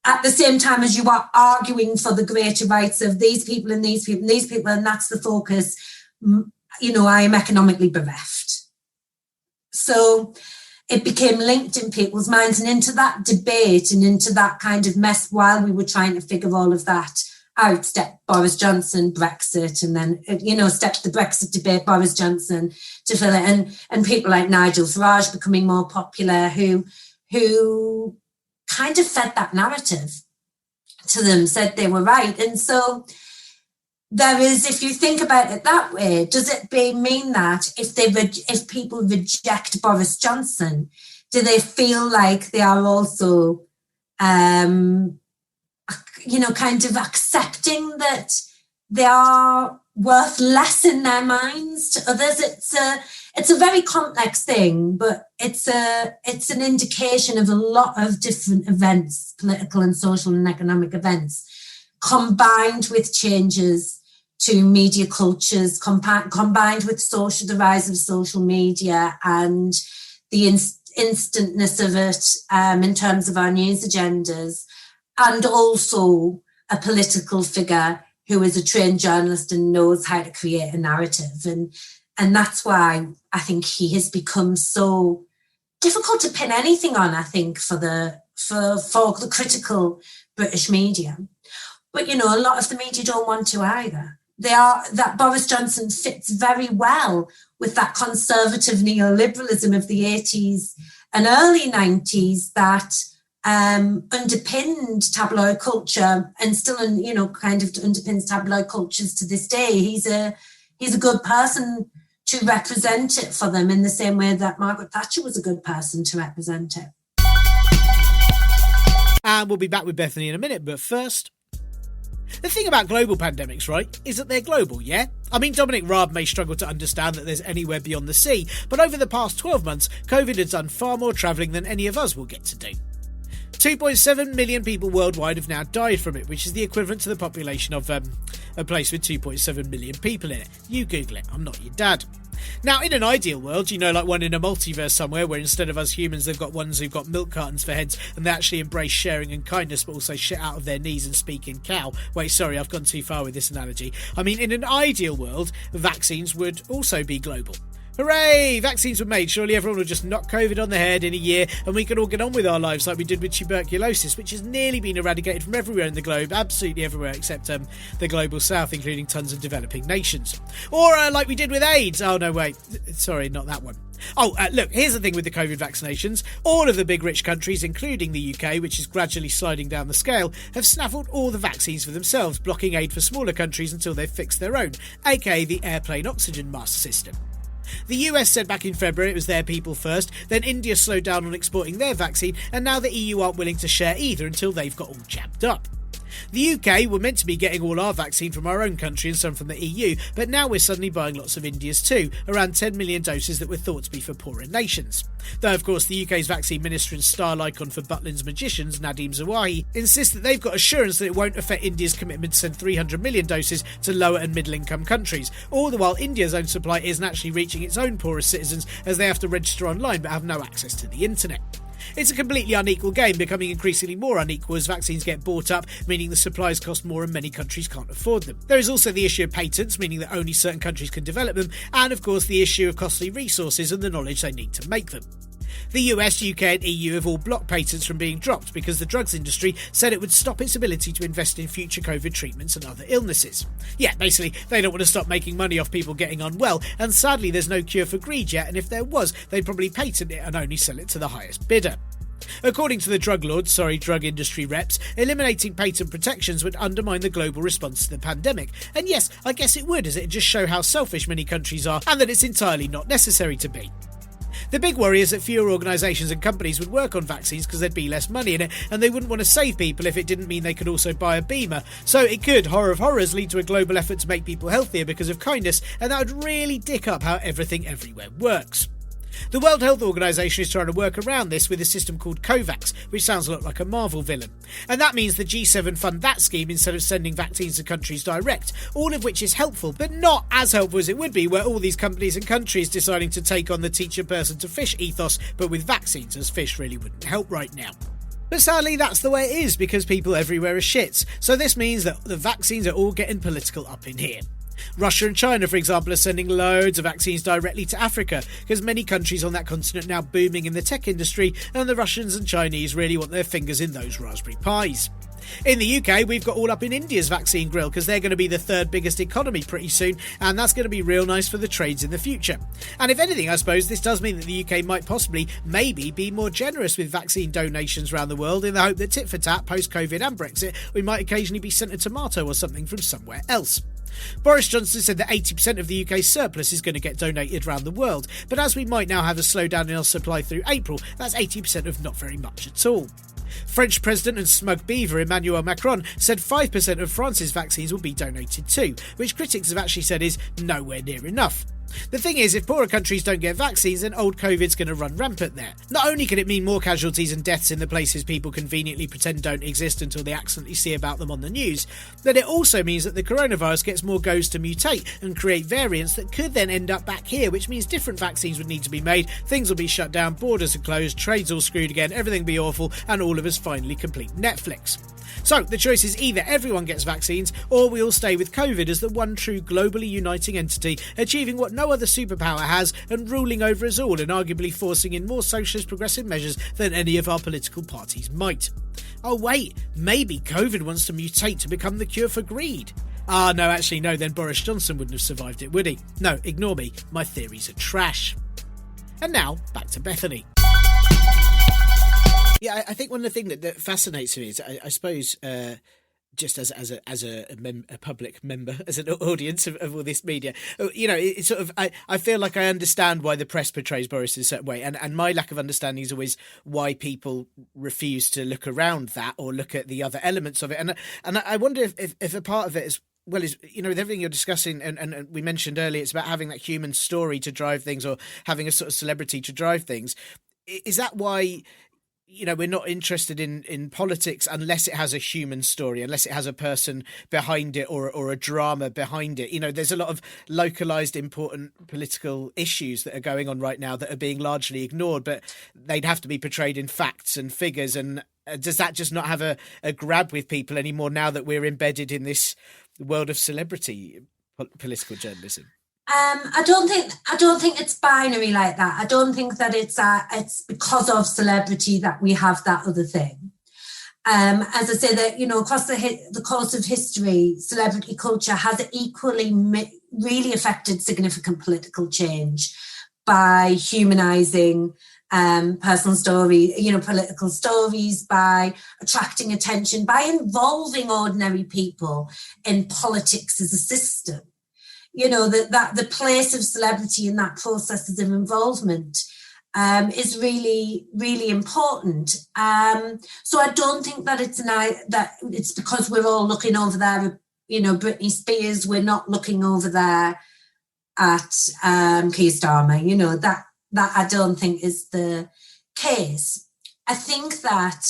at the same time as you are arguing for the greater rights of these people and these people and these people, and that's the focus, I am economically bereft. So it became linked in people's minds, and into that debate and into that kind of mess while we were trying to figure all of that out, stepped Boris Johnson, Brexit, and then, stepped the Brexit debate, Boris Johnson to fill it, and people like Nigel Farage becoming more popular who kind of fed that narrative to them, said they were right. And so there is, if you think about it that way, does it mean that if people reject Boris Johnson, do they feel like they are also, kind of accepting that they are worth less in their minds to others? It's a very complex thing, but it's an indication of a lot of different events, political and social and economic events, combined with changes to media cultures, combined with the rise of social media and the instantness of it in terms of our news agendas, and also a political figure who is a trained journalist and knows how to create a narrative. And that's why I think he has become so difficult to pin anything on, I think, for the critical British media. But, a lot of the media don't want to either. That Boris Johnson fits very well with that conservative neoliberalism of the 80s and early 90s that underpinned tabloid culture and still, kind of underpins tabloid cultures to this day. He's a good person to represent it for them in the same way that Margaret Thatcher was a good person to represent it. And we'll be back with Bethany in a minute, but first, the thing about global pandemics, right, is that they're global, yeah? I mean, Dominic Raab may struggle to understand that there's anywhere beyond the sea, but over the past 12 months, COVID has done far more travelling than any of us will get to do. 2.7 million people worldwide have now died from it, which is the equivalent to the population of a place with 2.7 million people in it. You Google it, I'm not your dad. Now, in an ideal world, like one in a multiverse somewhere where instead of us humans, they've got ones who've got milk cartons for heads and they actually embrace sharing and kindness, but also shit out of their knees and speak in cow. Wait, sorry, I've gone too far with this analogy. I mean, in an ideal world, vaccines would also be global. Hooray! Vaccines were made. Surely everyone will just knock COVID on the head in a year and we can all get on with our lives like we did with tuberculosis, which has nearly been eradicated from everywhere in the globe, absolutely everywhere except the global south, including tons of developing nations. Or like we did with AIDS. Oh, no, wait. Sorry, not that one. Look, here's the thing with the COVID vaccinations. All of the big rich countries, including the UK, which is gradually sliding down the scale, have snaffled all the vaccines for themselves, blocking aid for smaller countries until they've fixed their own, aka the airplane oxygen mask system. The US said back in February it was their people first, then India slowed down on exporting their vaccine, and now the EU aren't willing to share either until they've got all jabbed up. The UK were meant to be getting all our vaccine from our own country and some from the EU, but now we're suddenly buying lots of India's too, around 10 million doses that were thought to be for poorer nations. Though, of course, the UK's vaccine minister and style icon for Butlins magicians, Nadeem Zawahi, insists that they've got assurance that it won't affect India's commitment to send 300 million doses to lower and middle income countries, all the while India's own supply isn't actually reaching its own poorest citizens as they have to register online but have no access to the internet. It's a completely unequal game, becoming increasingly more unequal as vaccines get bought up, meaning the supplies cost more and many countries can't afford them. There is also the issue of patents, meaning that only certain countries can develop them, and of course the issue of costly resources and the knowledge they need to make them. The US, UK and EU have all blocked patents from being dropped because the drugs industry said it would stop its ability to invest in future COVID treatments and other illnesses. Yeah, basically, they don't want to stop making money off people getting unwell, and sadly there's no cure for greed yet, and if there was, they'd probably patent it and only sell it to the highest bidder. According to the drug industry reps, eliminating patent protections would undermine the global response to the pandemic. And yes, I guess it would, as it'd just show how selfish many countries are and that it's entirely not necessary to be. The big worry is that fewer organisations and companies would work on vaccines because there'd be less money in it, and they wouldn't want to save people if it didn't mean they could also buy a beamer. So it could, horror of horrors, lead to a global effort to make people healthier because of kindness, and that would really dick up how everything everywhere works. The World Health Organization is trying to work around this with a system called COVAX, which sounds a lot like a Marvel villain. And that means the G7 fund that scheme instead of sending vaccines to countries direct, all of which is helpful, but not as helpful as it would be were all these companies and countries deciding to take on the teach a person to fish ethos, but with vaccines, as fish really wouldn't help right now. But sadly, that's the way it is because people everywhere are shits. So this means that the vaccines are all getting political up in here. Russia and China, for example, are sending loads of vaccines directly to Africa because many countries on that continent are now booming in the tech industry, and the Russians and Chinese really want their fingers in those Raspberry Pis. In the UK, we've got all up in India's vaccine grill because they're going to be the third biggest economy pretty soon, and that's going to be real nice for the trades in the future. And if anything, I suppose this does mean that the UK might maybe be more generous with vaccine donations around the world in the hope that tit for tat, post-COVID and Brexit, we might occasionally be sent a tomato or something from somewhere else. Boris Johnson said that 80% of the UK's surplus is going to get donated around the world, but as we might now have a slowdown in our supply through April, that's 80% of not very much at all. French President and smug beaver Emmanuel Macron said 5% of France's vaccines will be donated too, which critics have actually said is nowhere near enough. The thing is, if poorer countries don't get vaccines, then old COVID's going to run rampant there. Not only can it mean more casualties and deaths in the places people conveniently pretend don't exist until they accidentally see about them on the news, but it also means that the coronavirus gets more goes to mutate and create variants that could then end up back here, which means different vaccines would need to be made, things will be shut down, borders are closed, trade's all screwed again, everything will be awful, and all of us finally complete Netflix. So the choice is either everyone gets vaccines or we all stay with COVID as the one true globally uniting entity, achieving what no other superpower has and ruling over us all and arguably forcing in more socialist progressive measures than any of our political parties might. Oh wait, maybe COVID wants to mutate to become the cure for greed. No, then Boris Johnson wouldn't have survived it, would he? No, ignore me, my theories are trash. And now, back to Bethany. Yeah, I think one of the things that fascinates me is, I suppose, just as a public member, as an audience of all this media, it's sort of, I feel like I understand why the press portrays Boris in a certain way, and my lack of understanding is always why people refuse to look around that or look at the other elements of it, and I wonder if a part of it is. Well, with everything you're discussing, and we mentioned earlier, it's about having that human story to drive things or having a sort of celebrity to drive things. Is that why, we're not interested in politics unless it has a human story, unless it has a person behind it or a drama behind it? There's a lot of localized important political issues that are going on right now that are being largely ignored, but they'd have to be portrayed in facts and figures. And does that just not have a grab with people anymore now that we're embedded in this world of celebrity political journalism? I don't think it's binary like that. I don't think that it's because of celebrity that we have that other thing. As I say, that across the course of history, celebrity culture has equally really affected significant political change by humanizing personal story, political stories, by attracting attention, by involving ordinary people in politics as a system. That the place of celebrity in that process of involvement is really, really important. So I don't think that it's because we're all looking over there, Britney Spears, we're not looking over there at Keir Starmer, that I don't think is the case. I think that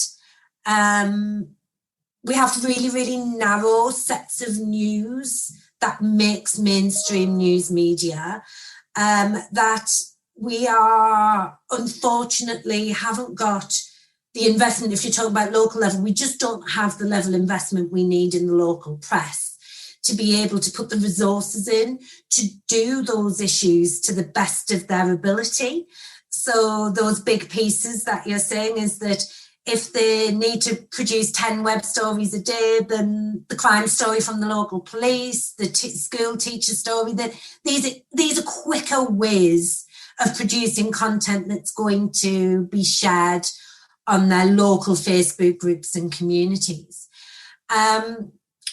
we have really, really narrow sets of news that makes mainstream news media, that we are unfortunately haven't got the investment. If you're talking about local level, we just don't have the level of investment we need in the local press to be able to put the resources in to do those issues to the best of their ability. So those big pieces that you're saying is that if they need to produce 10 web stories a day, then the crime story from the local police, the school teacher story, that these are quicker ways of producing content that's going to be shared on their local Facebook groups and communities.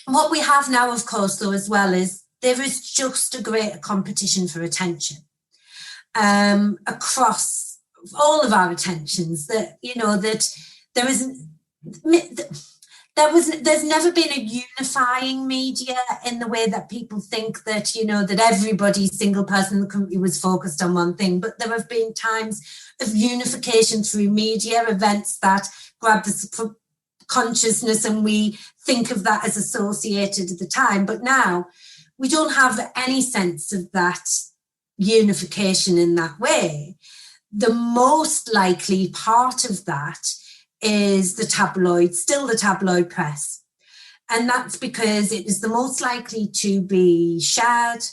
What we have now, of course, though, as well, is there is just a greater competition for attention across all of our attentions. That that there isn't. There's never been a unifying media in the way that people think that, that everybody, single person in the country was focused on one thing. But there have been times of unification through media events that grab the consciousness, and we think of that as associated at the time. But now we don't have any sense of that unification in that way. The most likely part of that is still the tabloid press. And that's because it is the most likely to be shared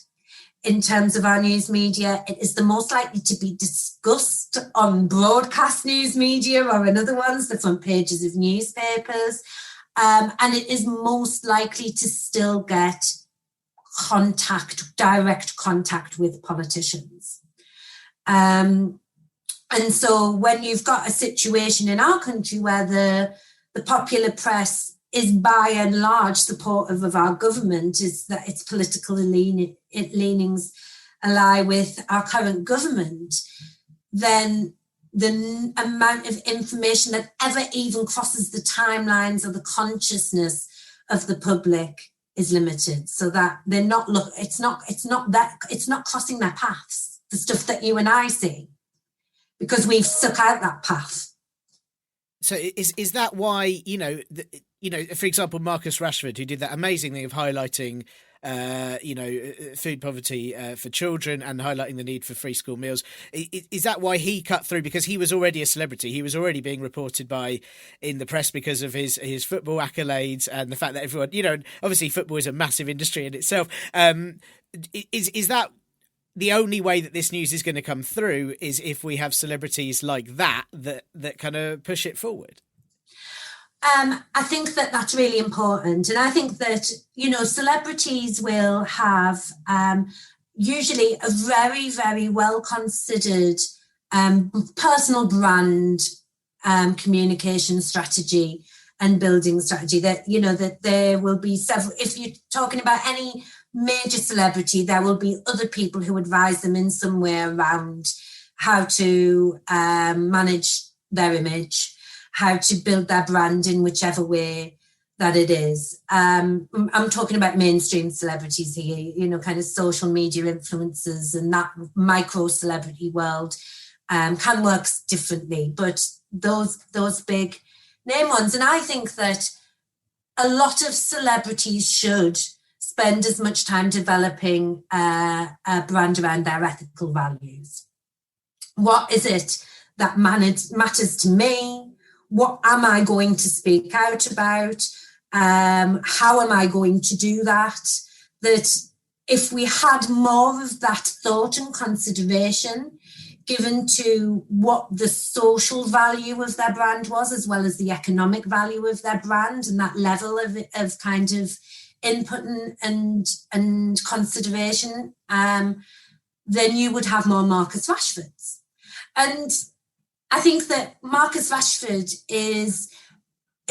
in terms of our news media. It is the most likely to be discussed on broadcast news media or in other ones, the front pages of newspapers. And it is most likely to still get direct contact with politicians. And so when you've got a situation in our country where the popular press is by and large supportive of our government, is that its political leanings ally with our current government, then the amount of information that ever even crosses the timelines or the consciousness of the public is limited, so that they're not it's not crossing their paths, the stuff that you and I see, because we've stuck out that path. So is that why, for example, Marcus Rashford, who did that amazing thing of highlighting, food poverty for children and highlighting the need for free school meals, is that why he cut through? Because he was already a celebrity. He was already being reported in the press because of his football accolades and the fact that everyone, obviously football is a massive industry in itself. Is that the only way that this news is going to come through, is if we have celebrities like that kind of push it forward? I think that that's really important. And I think that, celebrities will have usually a very, very well considered personal brand communication strategy and building strategy, that, that there will be several. If you're talking about any major celebrity, there will be other people who advise them in some way around how to manage their image, how to build their brand in whichever way that it is. I'm talking about mainstream celebrities here, kind of social media influencers, and that micro celebrity world can work differently, but those big name ones. And I think that a lot of celebrities should spend as much time developing a brand around their ethical values. What is it that matters to me? What am I going to speak out about? How am I going to do that? That if we had more of that thought and consideration given to what the social value of their brand was, as well as the economic value of their brand, and that level of kind of input and consideration, then you would have more Marcus Rashfords. And I think that Marcus Rashford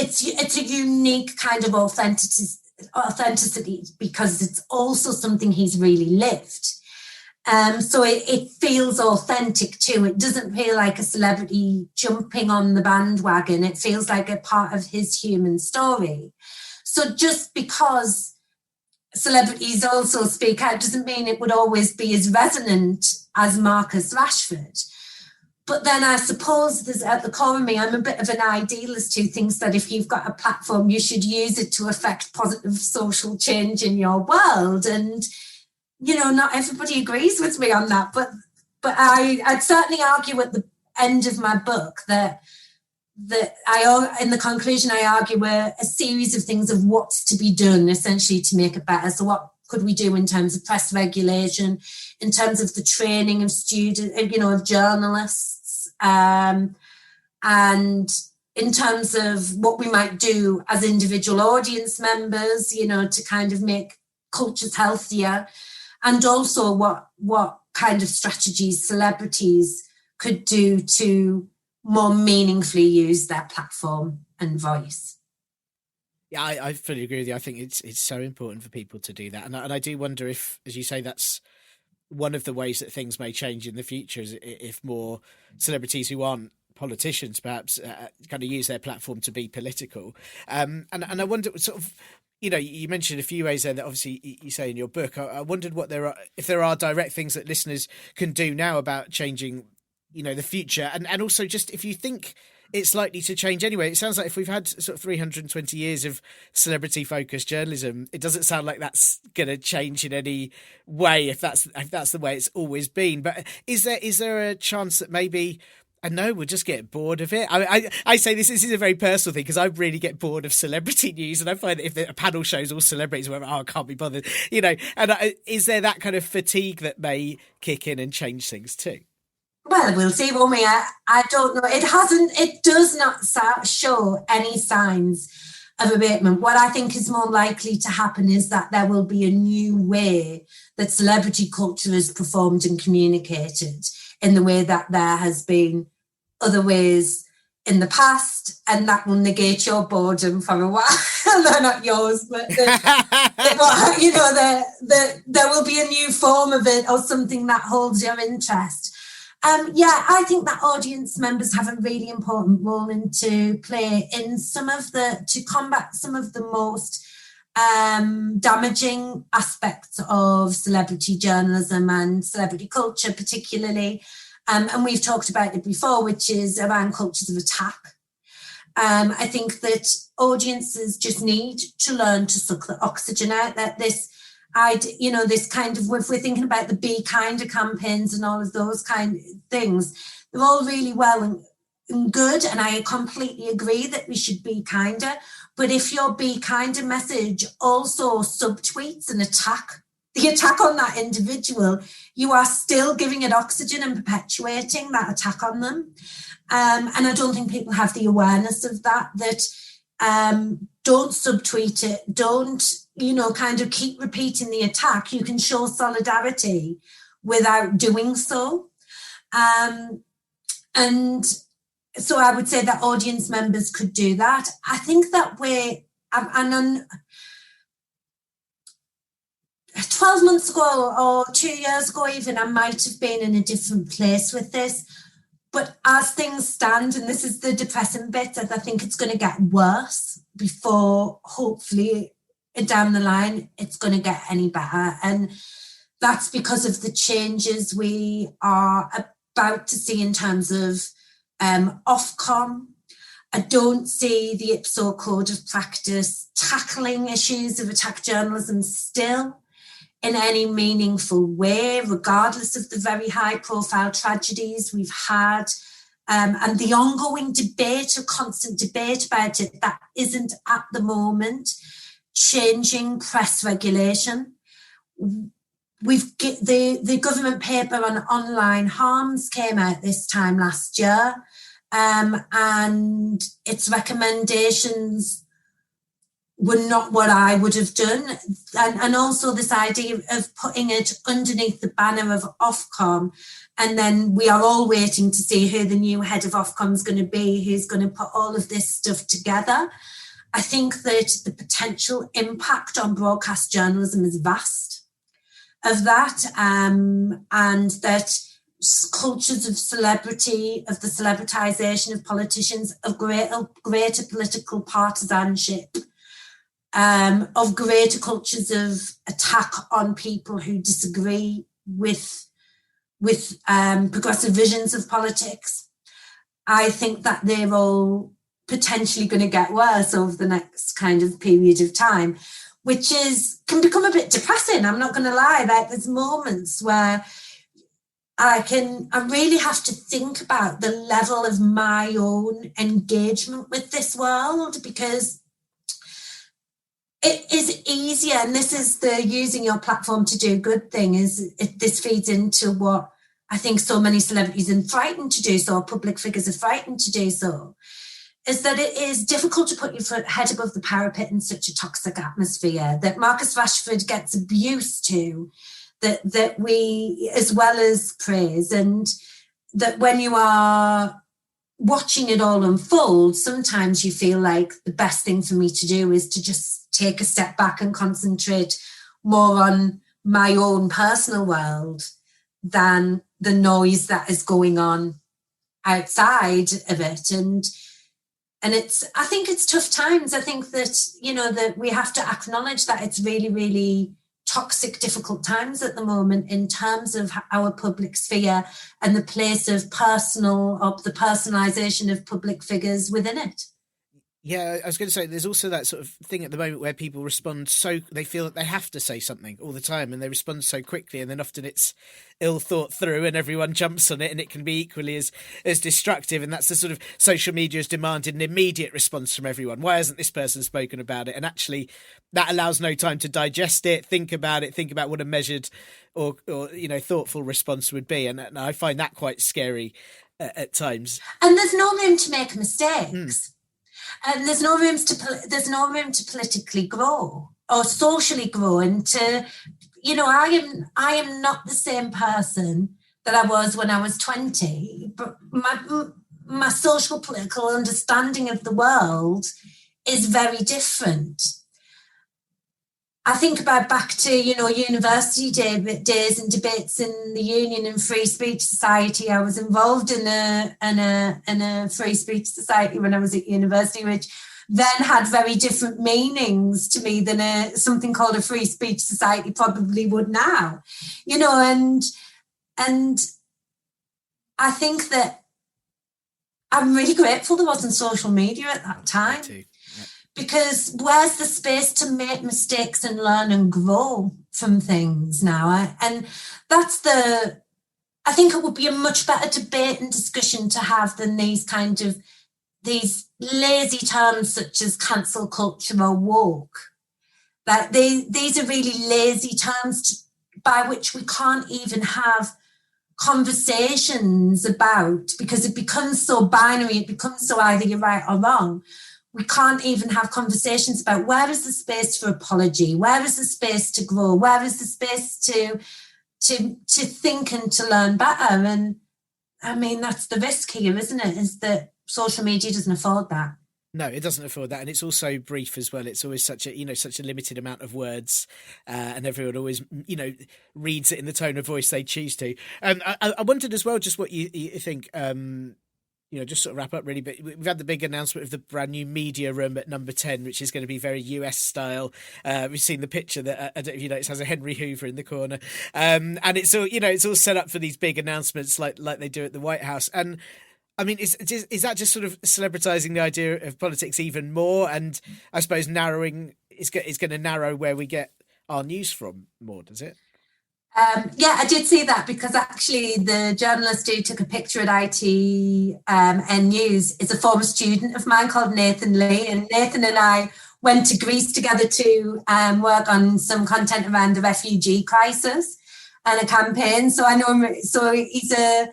it's a unique kind of authenticity because it's also something he's really lived. So it feels authentic too. It doesn't feel like a celebrity jumping on the bandwagon. It feels like a part of his human story. So just because celebrities also speak out doesn't mean it would always be as resonant as Marcus Rashford. But then I suppose there's at the core of me, I'm a bit of an idealist who thinks that if you've got a platform, you should use it to affect positive social change in your world. And not everybody agrees with me on that, but I'd certainly argue at the end of my book that in the conclusion, I argue a series of things of what's to be done essentially to make it better. So what could we do in terms of press regulation, in terms of the training of students, of journalists, and in terms of what we might do as individual audience members, to kind of make cultures healthier. And also what kind of strategies celebrities could do to more meaningfully use their platform and voice. Yeah, I fully agree with you. I think it's so important for people to do that. And I do wonder if, as you say, that's one of the ways that things may change in the future, is if more celebrities who aren't politicians perhaps kind of use their platform to be political. And I wonder sort of, you mentioned a few ways there that obviously you say in your book. I wondered if there are direct things that listeners can do now about changing, the future, and also just if you think it's likely to change anyway. It sounds like if we've had sort of 320 years of celebrity-focused journalism, it doesn't sound like that's going to change in any way if that's the way it's always been. But is there a chance that maybe, I know, we'll just get bored of it? I say this is a very personal thing because I really get bored of celebrity news, and I find that if a panel shows all celebrities, whatever, I can't be bothered, And is there that kind of fatigue that may kick in and change things too? Well, we'll see, won't we? I don't know. It does not show any signs of abatement. What I think is more likely to happen is that there will be a new way that celebrity culture is performed and communicated in the way that there has been other ways in the past, and that will negate your boredom for a while. They're not yours, but there will be a new form of it or something that holds your interest. I think that audience members have a really important role to play in to combat some of the most damaging aspects of celebrity journalism and celebrity culture, particularly. And we've talked about it before, which is around cultures of attack. I think that audiences just need to learn to suck the oxygen out. That this kind of, if we're thinking about the Be Kinder campaigns and all of those kind of things, they're all really well and good. And I completely agree that we should be kinder. But if your Be Kinder message also subtweets an attack, the attack on that individual, you are still giving it oxygen and perpetuating that attack on them. And I don't think people have the awareness of that don't subtweet it, don't, kind of keep repeating the attack. You can show solidarity without doing so. And so I would say that audience members could do that. I think that 12 months ago or 2 years ago even, I might have been in a different place with this. But as things stand, and this is the depressing bit, I think it's going to get worse before, hopefully, down the line, it's going to get any better. And that's because of the changes we are about to see in terms of Ofcom. I don't see the IPSO Code of Practice tackling issues of attack journalism still in any meaningful way, regardless of the very high-profile tragedies we've had, and the ongoing debate, a constant debate about it, that isn't at the moment changing press regulation. the government paper on online harms came out this time last year, and its recommendations were not what I would have done. And also this idea of putting it underneath the banner of Ofcom, and then we are all waiting to see who the new head of Ofcom is going to be, who's going to put all of this stuff together. I think that the potential impact on broadcast journalism is vast of that, and that cultures of celebrity, of the celebritization of politicians, of greater political partisanship, of greater cultures of attack on people who disagree with progressive visions of politics. I think that they're all potentially going to get worse over the next kind of period of time, which can become a bit depressing. I'm not going to lie. Like, there's moments where I really have to think about the level of my own engagement with this world, because it is easier, and this is the using your platform to do good thing, this feeds into what I think so many celebrities are frightened to do so, public figures are frightened to do so, is that it is difficult to put your head above the parapet in such a toxic atmosphere, that Marcus Rashford gets abuse to, that we, as well as praise, and that when you are watching it all unfold, sometimes you feel like the best thing for me to do is to just take a step back and concentrate more on my own personal world than the noise that is going on outside of it. And I think it's tough times. I think that, that we have to acknowledge that it's really, really toxic, difficult times at the moment in terms of our public sphere and the place of the personalisation of public figures within it. Yeah, I was going to say, there's also that sort of thing at the moment where people respond they feel that they have to say something all the time, and they respond so quickly, and then often it's ill thought through and everyone jumps on it, and it can be equally as destructive. And that's the sort of social media has demanded an immediate response from everyone. Why hasn't this person spoken about it? And actually that allows no time to digest it, think about what a measured or thoughtful response would be. And I find that quite scary at times. And there's no room to make mistakes. And there's no room to politically grow or socially grow, and to, I am not the same person that I was when I was 20, but my social political understanding of the world is very different. I think back to, university days and debates in the Union and Free Speech Society. I was involved in a Free Speech Society when I was at university, which then had very different meanings to me than something called a Free Speech Society probably would now. And I think that I'm really grateful there wasn't social media at that time. Because where's the space to make mistakes and learn and grow from things now? And that's I think it would be a much better debate and discussion to have than these lazy terms such as cancel culture or woke. That these are really lazy terms by which we can't even have conversations about, because it becomes so binary, it becomes so either you're right or wrong. We can't even have conversations about where is the space for apology, where is the space to grow, where is the space to think and to learn better. And I mean, that's the risk here, isn't it? Is that social media doesn't afford that. No, it doesn't afford that, and it's also brief as well. It's always such a limited amount of words, and everyone always reads it in the tone of voice they choose to. I wondered as well just what you think. Just sort of wrap up really, but we've had the big announcement of the brand new media room at number 10, which is going to be very US style. We've seen the picture that, I don't know if you noticed, has a Henry Hoover in the corner. And it's all, it's all set up for these big announcements like they do at the White House. And I mean, is that just sort of celebritizing the idea of politics even more? And I suppose it's going to narrow where we get our news from more, does it? Yeah, I did see that, because actually the journalist who took a picture at ITN News is a former student of mine called Nathan Lee, and Nathan and I went to Greece together to work on some content around the refugee crisis. and a campaign. So I know him. So he's a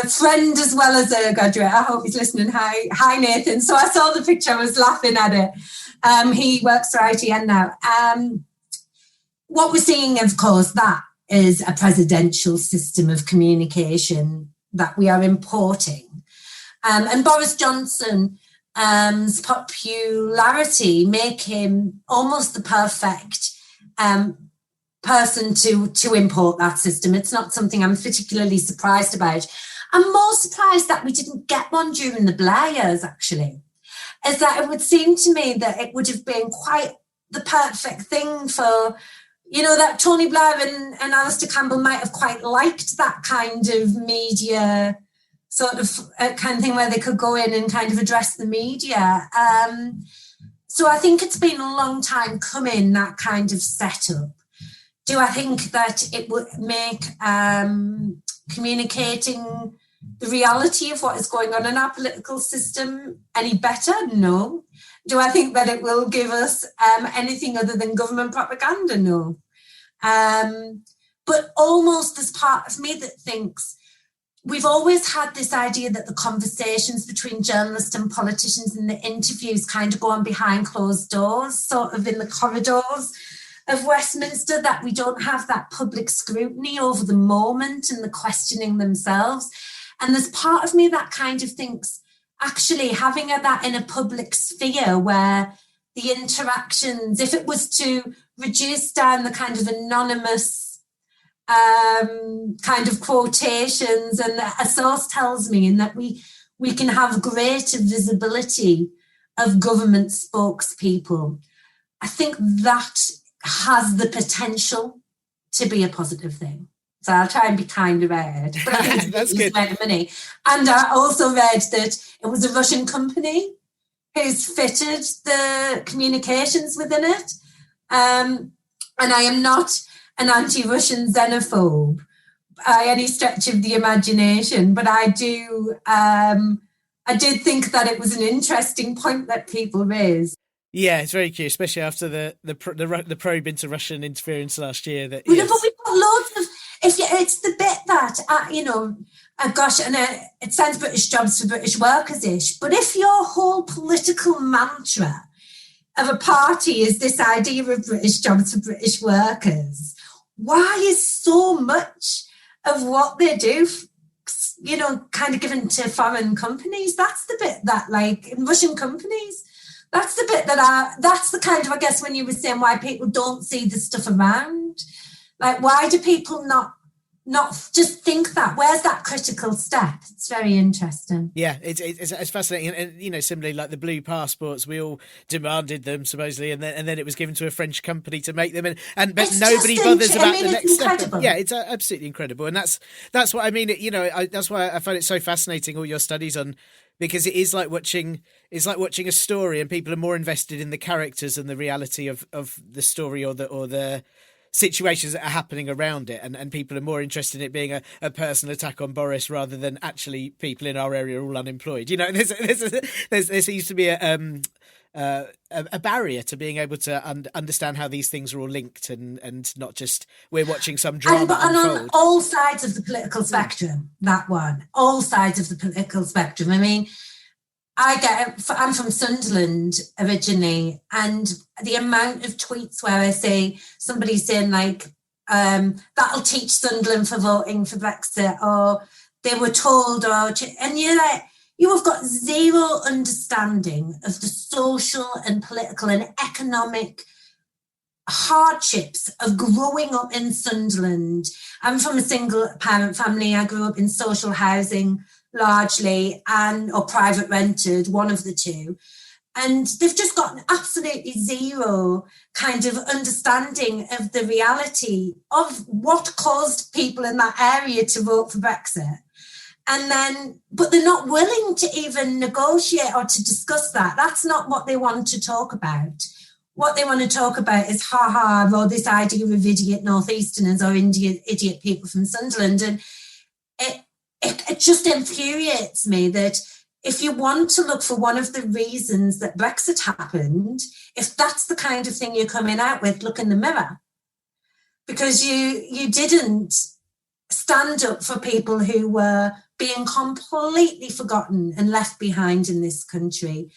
friend as well as a graduate. I hope he's listening. Hi, Nathan. So I saw the picture. I was laughing at it. He works for ITN now. What we're seeing, of course, that is a presidential system of communication that we are importing. And Boris Johnson's popularity make him almost the perfect person to import that system. It's not something I'm particularly surprised about. I'm more surprised that we didn't get one during the Blair years, actually, is that it would seem to me that it would have been quite the perfect thing for, that Tony Blair and Alistair Campbell might have quite liked that kind of media sort of kind of thing where they could go in and kind of address the media. So I think it's been a long time coming, that kind of setup. Do I think that it would make communicating the reality of what is going on in our political system any better? No. Do I think that it will give us anything other than government propaganda? No. But almost there's part of me that thinks we've always had this idea that the conversations between journalists and politicians in the interviews kind of go on behind closed doors, sort of in the corridors of Westminster, that we don't have that public scrutiny over the moment and the questioning themselves. And there's part of me that kind of thinks, actually, having that in a public sphere where the interactions, if it was to reduce down the kind of anonymous kind of quotations, and a source tells me, in that we can have greater visibility of government spokespeople, I think that has the potential to be a positive thing. So I'll try and be kind about it. But I think that's good. Money. And I also read that it was a Russian company who's fitted the communications within it. And I am not an anti-Russian xenophobe by any stretch of the imagination, but I did think that it was an interesting point that people raised. Yeah, it's very cute, especially after the probe into Russian interference last year. That But we've got loads of. It's the bit that it sounds British jobs for British workers-ish, but if your whole political mantra of a party is this idea of British jobs for British workers, why is so much of what they do, kind of given to foreign companies? That's the bit that, like, in Russian companies, that's the bit that's the kind of, I guess, when you were saying why people don't see the stuff around. Like, why do people not just think that? Where's that critical step? It's very interesting. Yeah, it's fascinating, and similarly, like the blue passports, we all demanded them supposedly, and then it was given to a French company to make them, but nobody bothers about the next step. Yeah, it's absolutely incredible, and that's what I mean. That's why I find it so fascinating, all your studies on, because it is like watching a story, and people are more invested in the characters and the reality of the story or the situations that are happening around it, and people are more interested in it being a personal attack on Boris rather than actually people in our area are all unemployed. There seems to be a barrier to being able to understand how these things are all linked, and not just we're watching some drama and unfold. On all sides of the political spectrum, all sides of the political spectrum. I mean, I'm from Sunderland originally, and the amount of tweets where I say somebody's saying like, that'll teach Sunderland for voting for Brexit, or they were told, and you're like, you have got zero understanding of the social and political and economic hardships of growing up in Sunderland. I'm from a single parent family. I grew up in social housing largely, or private rented, one of the two. And they've just got absolutely zero kind of understanding of the reality of what caused people in that area to vote for Brexit. But they're not willing to even negotiate or to discuss that. That's not what they want to talk about. What they want to talk about is or this idea of idiot Northeasterners or idiot people from Sunderland. And it just infuriates me that if you want to look for one of the reasons that Brexit happened, if that's the kind of thing you're coming out with, look in the mirror. because you didn't stand up for people who were being completely forgotten and left behind in this country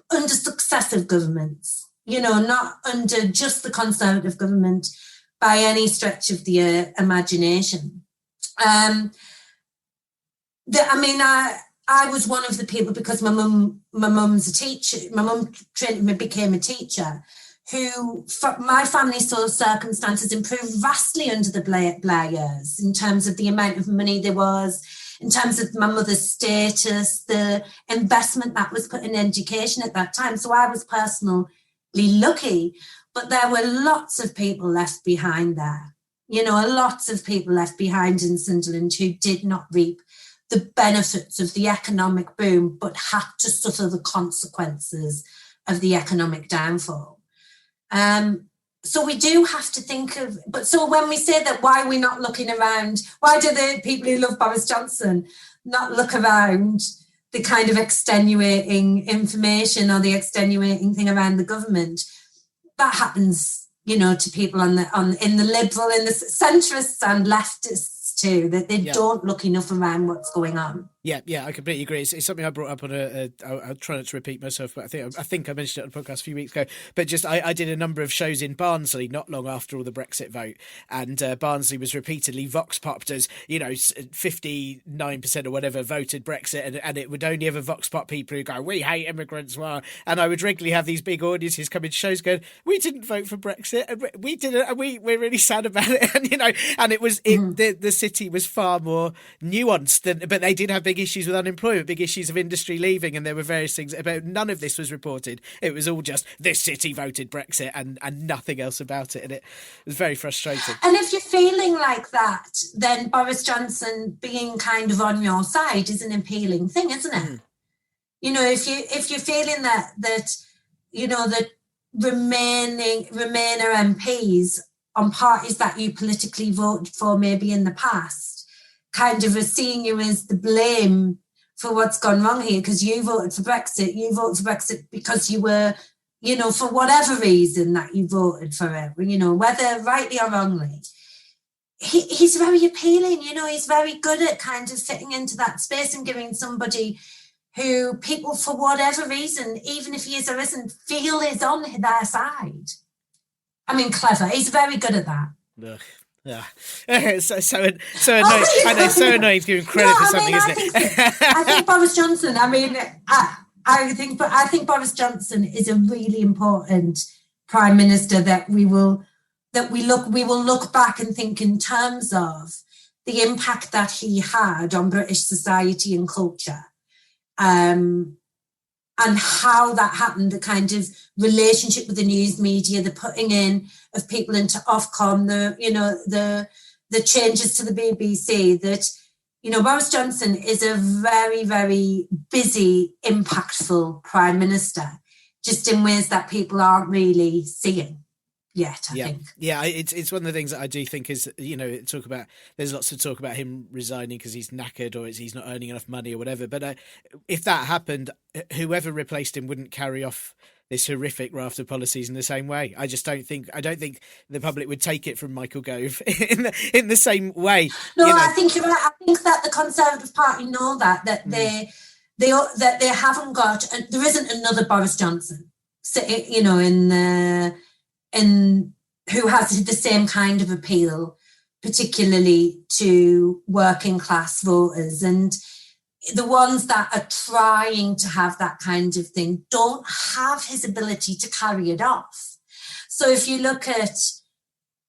under successive governments, not under just the Conservative government by any stretch of the imagination. I was one of the people, because my mum's a teacher, my mum became a teacher, who, my family's social circumstances improved vastly under the Blair years in terms of the amount of money there was, in terms of my mother's status, the investment that was put in education at that time. So I was personally lucky, but there were lots of people left behind there. Lots of people left behind in Sunderland who did not reap the benefits of the economic boom, but had to suffer the consequences of the economic downfall. So we do have to think of, but so when we say that, why are we not looking around? Why do the people who love Boris Johnson not look around the kind of extenuating information or the extenuating thing around the government? That happens, to people in the liberal, in the centrists and leftists too, that they don't look enough around what's going on. Yeah, I completely agree. It's something I brought up on I'll try not to repeat myself, but I think I mentioned it on a podcast a few weeks ago. But just I did a number of shows in Barnsley not long after all the Brexit vote, and Barnsley was repeatedly vox popped as 59% or whatever voted Brexit, and it would only ever vox pop people who go, "We hate immigrants," and I would regularly have these big audiences come in shows going, "We didn't vote for Brexit, and we didn't, and we're really sad about it," and it was the city was far more nuanced but they did have big issues with unemployment, big issues of industry leaving, and there were various things about. None of this was reported. It was all just this city voted Brexit and nothing else about it, and it was very frustrating. And if you're feeling like that, then Boris Johnson being kind of on your side is an appealing thing, isn't it? If you're feeling that that Remainer MPs on parties that you politically voted for maybe in the past kind of are seeing you as the blame for what's gone wrong here because you voted for Brexit. You voted for Brexit because you were, for whatever reason that you voted for it, whether rightly or wrongly. He's very appealing, he's very good at kind of fitting into that space and giving somebody who people, for whatever reason, even if he is or isn't, feel is on their side. I mean, clever. He's very good at that. Ugh. Yeah, so annoying. I know, so annoying giving credit for something, isn't it? I think Boris Johnson. I think Boris Johnson is a really important prime minister that we will look back and think in terms of the impact that he had on British society and culture, and how that happened, the kind of relationship with the news media, the putting in of people into Ofcom, the changes to the BBC, that, Boris Johnson is a very, very busy, impactful prime minister, just in ways that people aren't really seeing yet, I think. Yeah, it's one of the things that I do think is, there's lots of talk about him resigning because he's knackered or he's not earning enough money or whatever. But if that happened, whoever replaced him wouldn't carry off this horrific raft of policies in the same way. I don't think the public would take it from Michael Gove in the same way. No, I think you're right. I think that the Conservative Party know that they haven't got, there isn't another Boris Johnson, and who has the same kind of appeal, particularly to working class voters. And the ones that are trying to have that kind of thing don't have his ability to carry it off. So if you look at,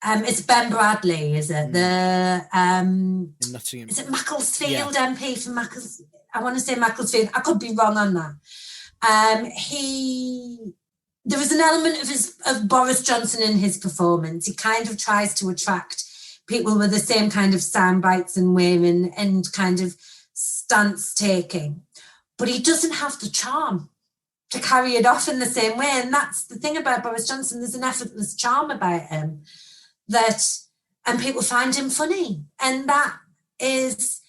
it's Ben Bradley, is it? In Nottingham. Is it Macclesfield MP for Macclesfield? I want to say Macclesfield. I could be wrong on that. There was an element of Boris Johnson in his performance. He kind of tries to attract people with the same kind of sound bites and wearing and kind of stance taking. But he doesn't have the charm to carry it off in the same way. And that's the thing about Boris Johnson. There's an effortless charm about him and people find him funny. And that is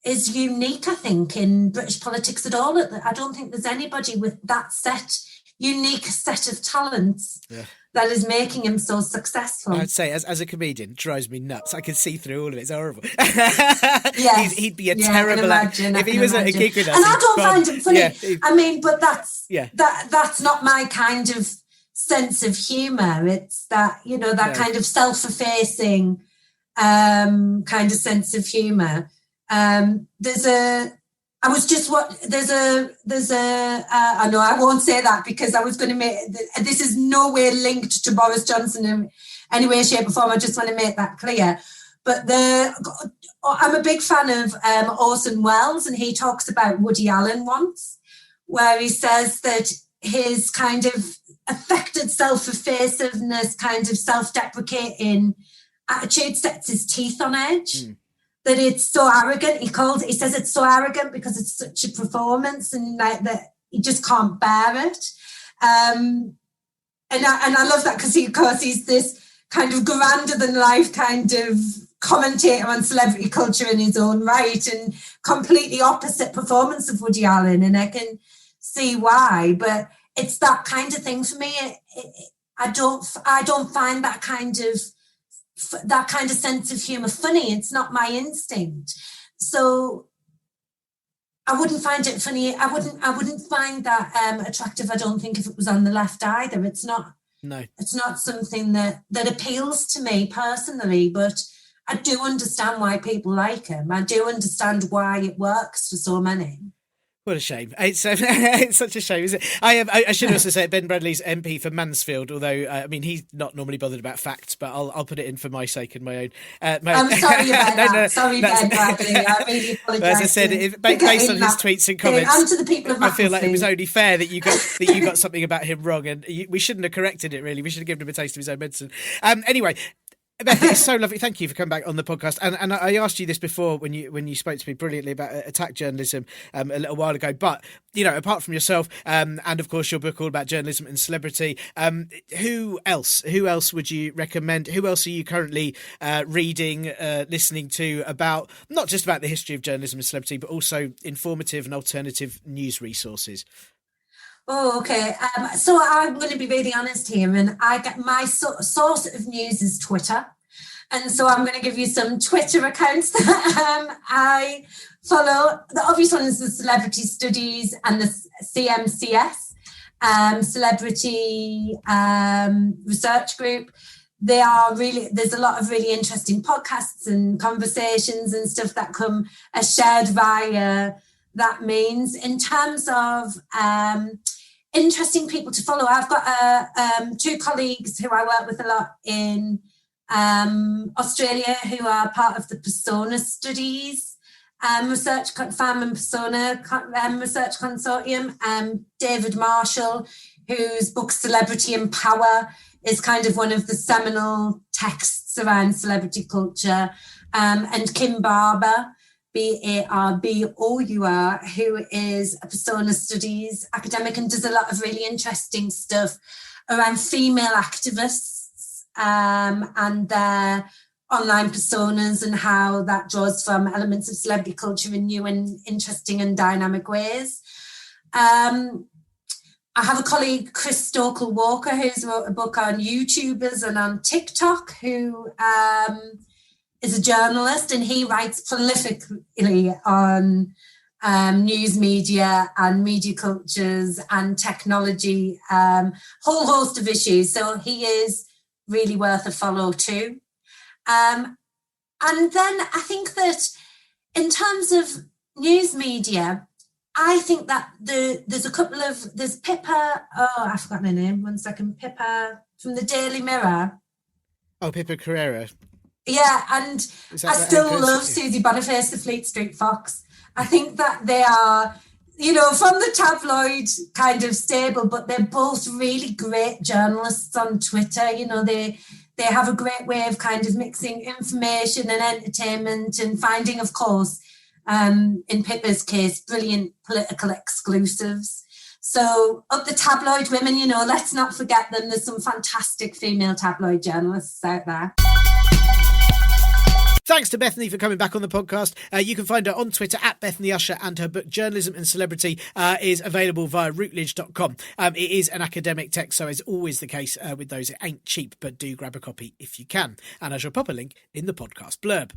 unique, I think, in British politics at all. I don't think there's anybody with that set unique set of talents that is making him so successful. I'd say, as a comedian, drives me nuts. I can see through all of it. It's horrible. Yes. He'd be a terrible actor if he was at a gig with us. And I don't find him funny. Yeah, I mean, but that's not my kind of sense of humour. It's that, you know, that kind of self-effacing kind of sense of humour. I know I won't say that because I was going to make, this is no way linked to Boris Johnson in any way, shape or form. I just want to make that clear. But I'm a big fan of Orson Welles, and he talks about Woody Allen once, where he says that his kind of affected self-effactiveness, kind of self-deprecating attitude sets his teeth on edge. That it's so arrogant. He says it's so arrogant because it's such a performance, and like that he just can't bear it. And I love that because he's this kind of grander than life kind of commentator on celebrity culture in his own right, and completely opposite performance of Woody Allen. And I can see why, but it's that kind of thing for me. I don't find that kind of sense of humour funny. It's not my instinct. So I wouldn't find it funny. I wouldn't find that attractive, I don't think, if it was on the left either. It's not. No. It's not something that appeals to me personally, but I do understand why people like him. I do understand why it works for so many. What a shame. It's such a shame, isn't it? I should also say Ben Bradley's MP for Mansfield, although, I mean, he's not normally bothered about facts, but I'll put it in for my sake and my own. I'm sorry about that. No, sorry, Ben Bradley. I really apologise. As I said, based on his tweets and comments, and to the people of I feel like it was only fair that you got something about him wrong, and we shouldn't have corrected it, really. We should have given him a taste of his own medicine. Anyway, Beth, it's so lovely. Thank you for coming back on the podcast. And I asked you this before when you spoke to me brilliantly about attack journalism a little while ago. But, you know, apart from yourself and, of course, your book all about journalism and celebrity, who else would you recommend? Who else are you currently reading, listening to about, not just about the history of journalism and celebrity, but also informative and alternative news resources? Oh, okay. So I'm going to be really honest here, and I get my source of news is Twitter, and so I'm going to give you some Twitter accounts that I follow. The obvious one is the Celebrity Studies and the CMCS, Celebrity Research Group. There's a lot of really interesting podcasts and conversations and stuff that come shared via that means. In terms of interesting people to follow, I've got two colleagues who I work with a lot in Australia who are part of the Persona Studies research farm and persona research consortium. David Marshall, whose book Celebrity and Power is kind of one of the seminal texts around celebrity culture, and Kim Barber, Barbour, who is a persona studies academic and does a lot of really interesting stuff around female activists and their online personas and how that draws from elements of celebrity culture in new and interesting and dynamic ways. I have a colleague, Chris Stokell-Walker, who's wrote a book on YouTubers and on TikTok, who is a journalist, and he writes prolifically on news media and media cultures and technology, whole host of issues. So he is really worth a follow too. And then I think that in terms of news media, I think that there's Pippa, I've forgotten her name, one second, Pippa from the Daily Mirror. Oh, Pippa Carrera. Yeah, and I still love Susie Boniface, the Fleet Street Fox. I think that they are, you know, from the tabloid kind of stable, but they're both really great journalists on Twitter. You know, they have a great way of kind of mixing information and entertainment and finding, of course, in Pippa's case, brilliant political exclusives. So up the tabloid women, you know, let's not forget them. There's some fantastic female tabloid journalists out there. Thanks to Bethany for coming back on the podcast. You can find her on Twitter at Bethany Usher, and her book Journalism and Celebrity is available via routledge.com. It is an academic text, so as always the case with those, it ain't cheap, but do grab a copy if you can. And I shall pop a link in the podcast blurb.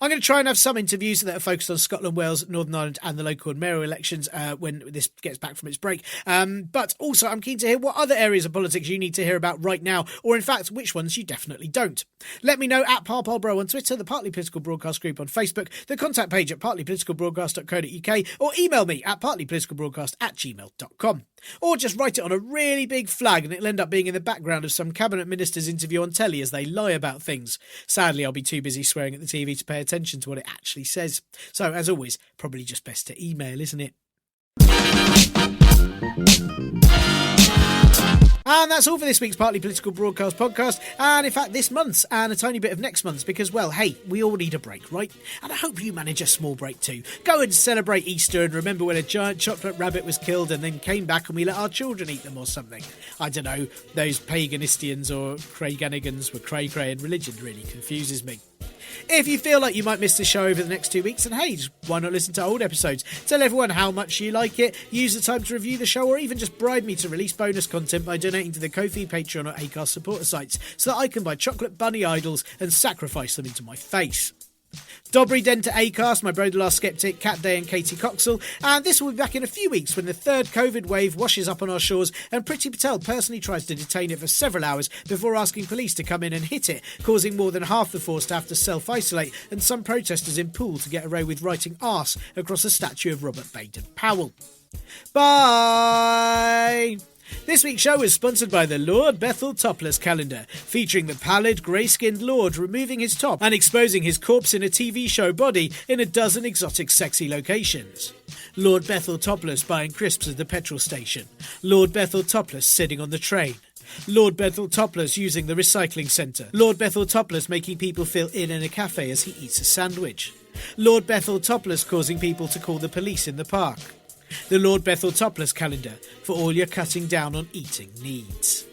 I'm going to try and have some interviews that are focused on Scotland, Wales, Northern Ireland and the local and mayoral elections when this gets back from its break. But also I'm keen to hear what other areas of politics you need to hear about right now, or in fact, which ones you definitely don't. Let me know at ParPolBro on Twitter, the Partly Political Broadcast group on Facebook, the contact page at partlypoliticalbroadcast.co.uk, or email me at partlypoliticalbroadcast@gmail.com. Or just write it on a really big flag and it'll end up being in the background of some cabinet minister's interview on telly as they lie about things. Sadly, I'll be too busy swearing at the TV to pay attention to what it actually says. So, as always, probably just best to email, isn't it? And that's all for this week's Partly Political Broadcast podcast, and in fact this month's and a tiny bit of next month's, because, well, hey, we all need a break, right? And I hope you manage a small break too. Go and celebrate Easter and remember when a giant chocolate rabbit was killed and then came back and we let our children eat them or something. I don't know, those paganistians or Craiganigans were cray-cray, and religion really confuses me. If you feel like you might miss the show over the next 2 weeks, then hey, why not listen to old episodes? Tell everyone how much you like it, use the time to review the show, or even just bribe me to release bonus content by donating to the Ko-fi, Patreon or Acast supporter sites so that I can buy chocolate bunny idols and sacrifice them into my face. Dobry Den to Acast, my Broderlast Skeptic, Cat Day and Katie Coxall, and this will be back in a few weeks when the third COVID wave washes up on our shores and Priti Patel personally tries to detain it for several hours before asking police to come in and hit it, causing more than half the force to have to self-isolate and some protesters in Poole to get away with writing arse across a statue of Robert Baden-Powell. Bye! This week's show is sponsored by the Lord Bethel Topless Calendar, featuring the pallid, grey-skinned Lord removing his top and exposing his corpse in a TV show body in a dozen exotic sexy locations. Lord Bethel Topless buying crisps at the petrol station. Lord Bethel Topless sitting on the train. Lord Bethel Topless using the recycling centre. Lord Bethel Topless making people feel ill in a cafe as he eats a sandwich. Lord Bethel Topless causing people to call the police in the park. The Lord Bethel Topless Calendar for all your cutting down on eating needs.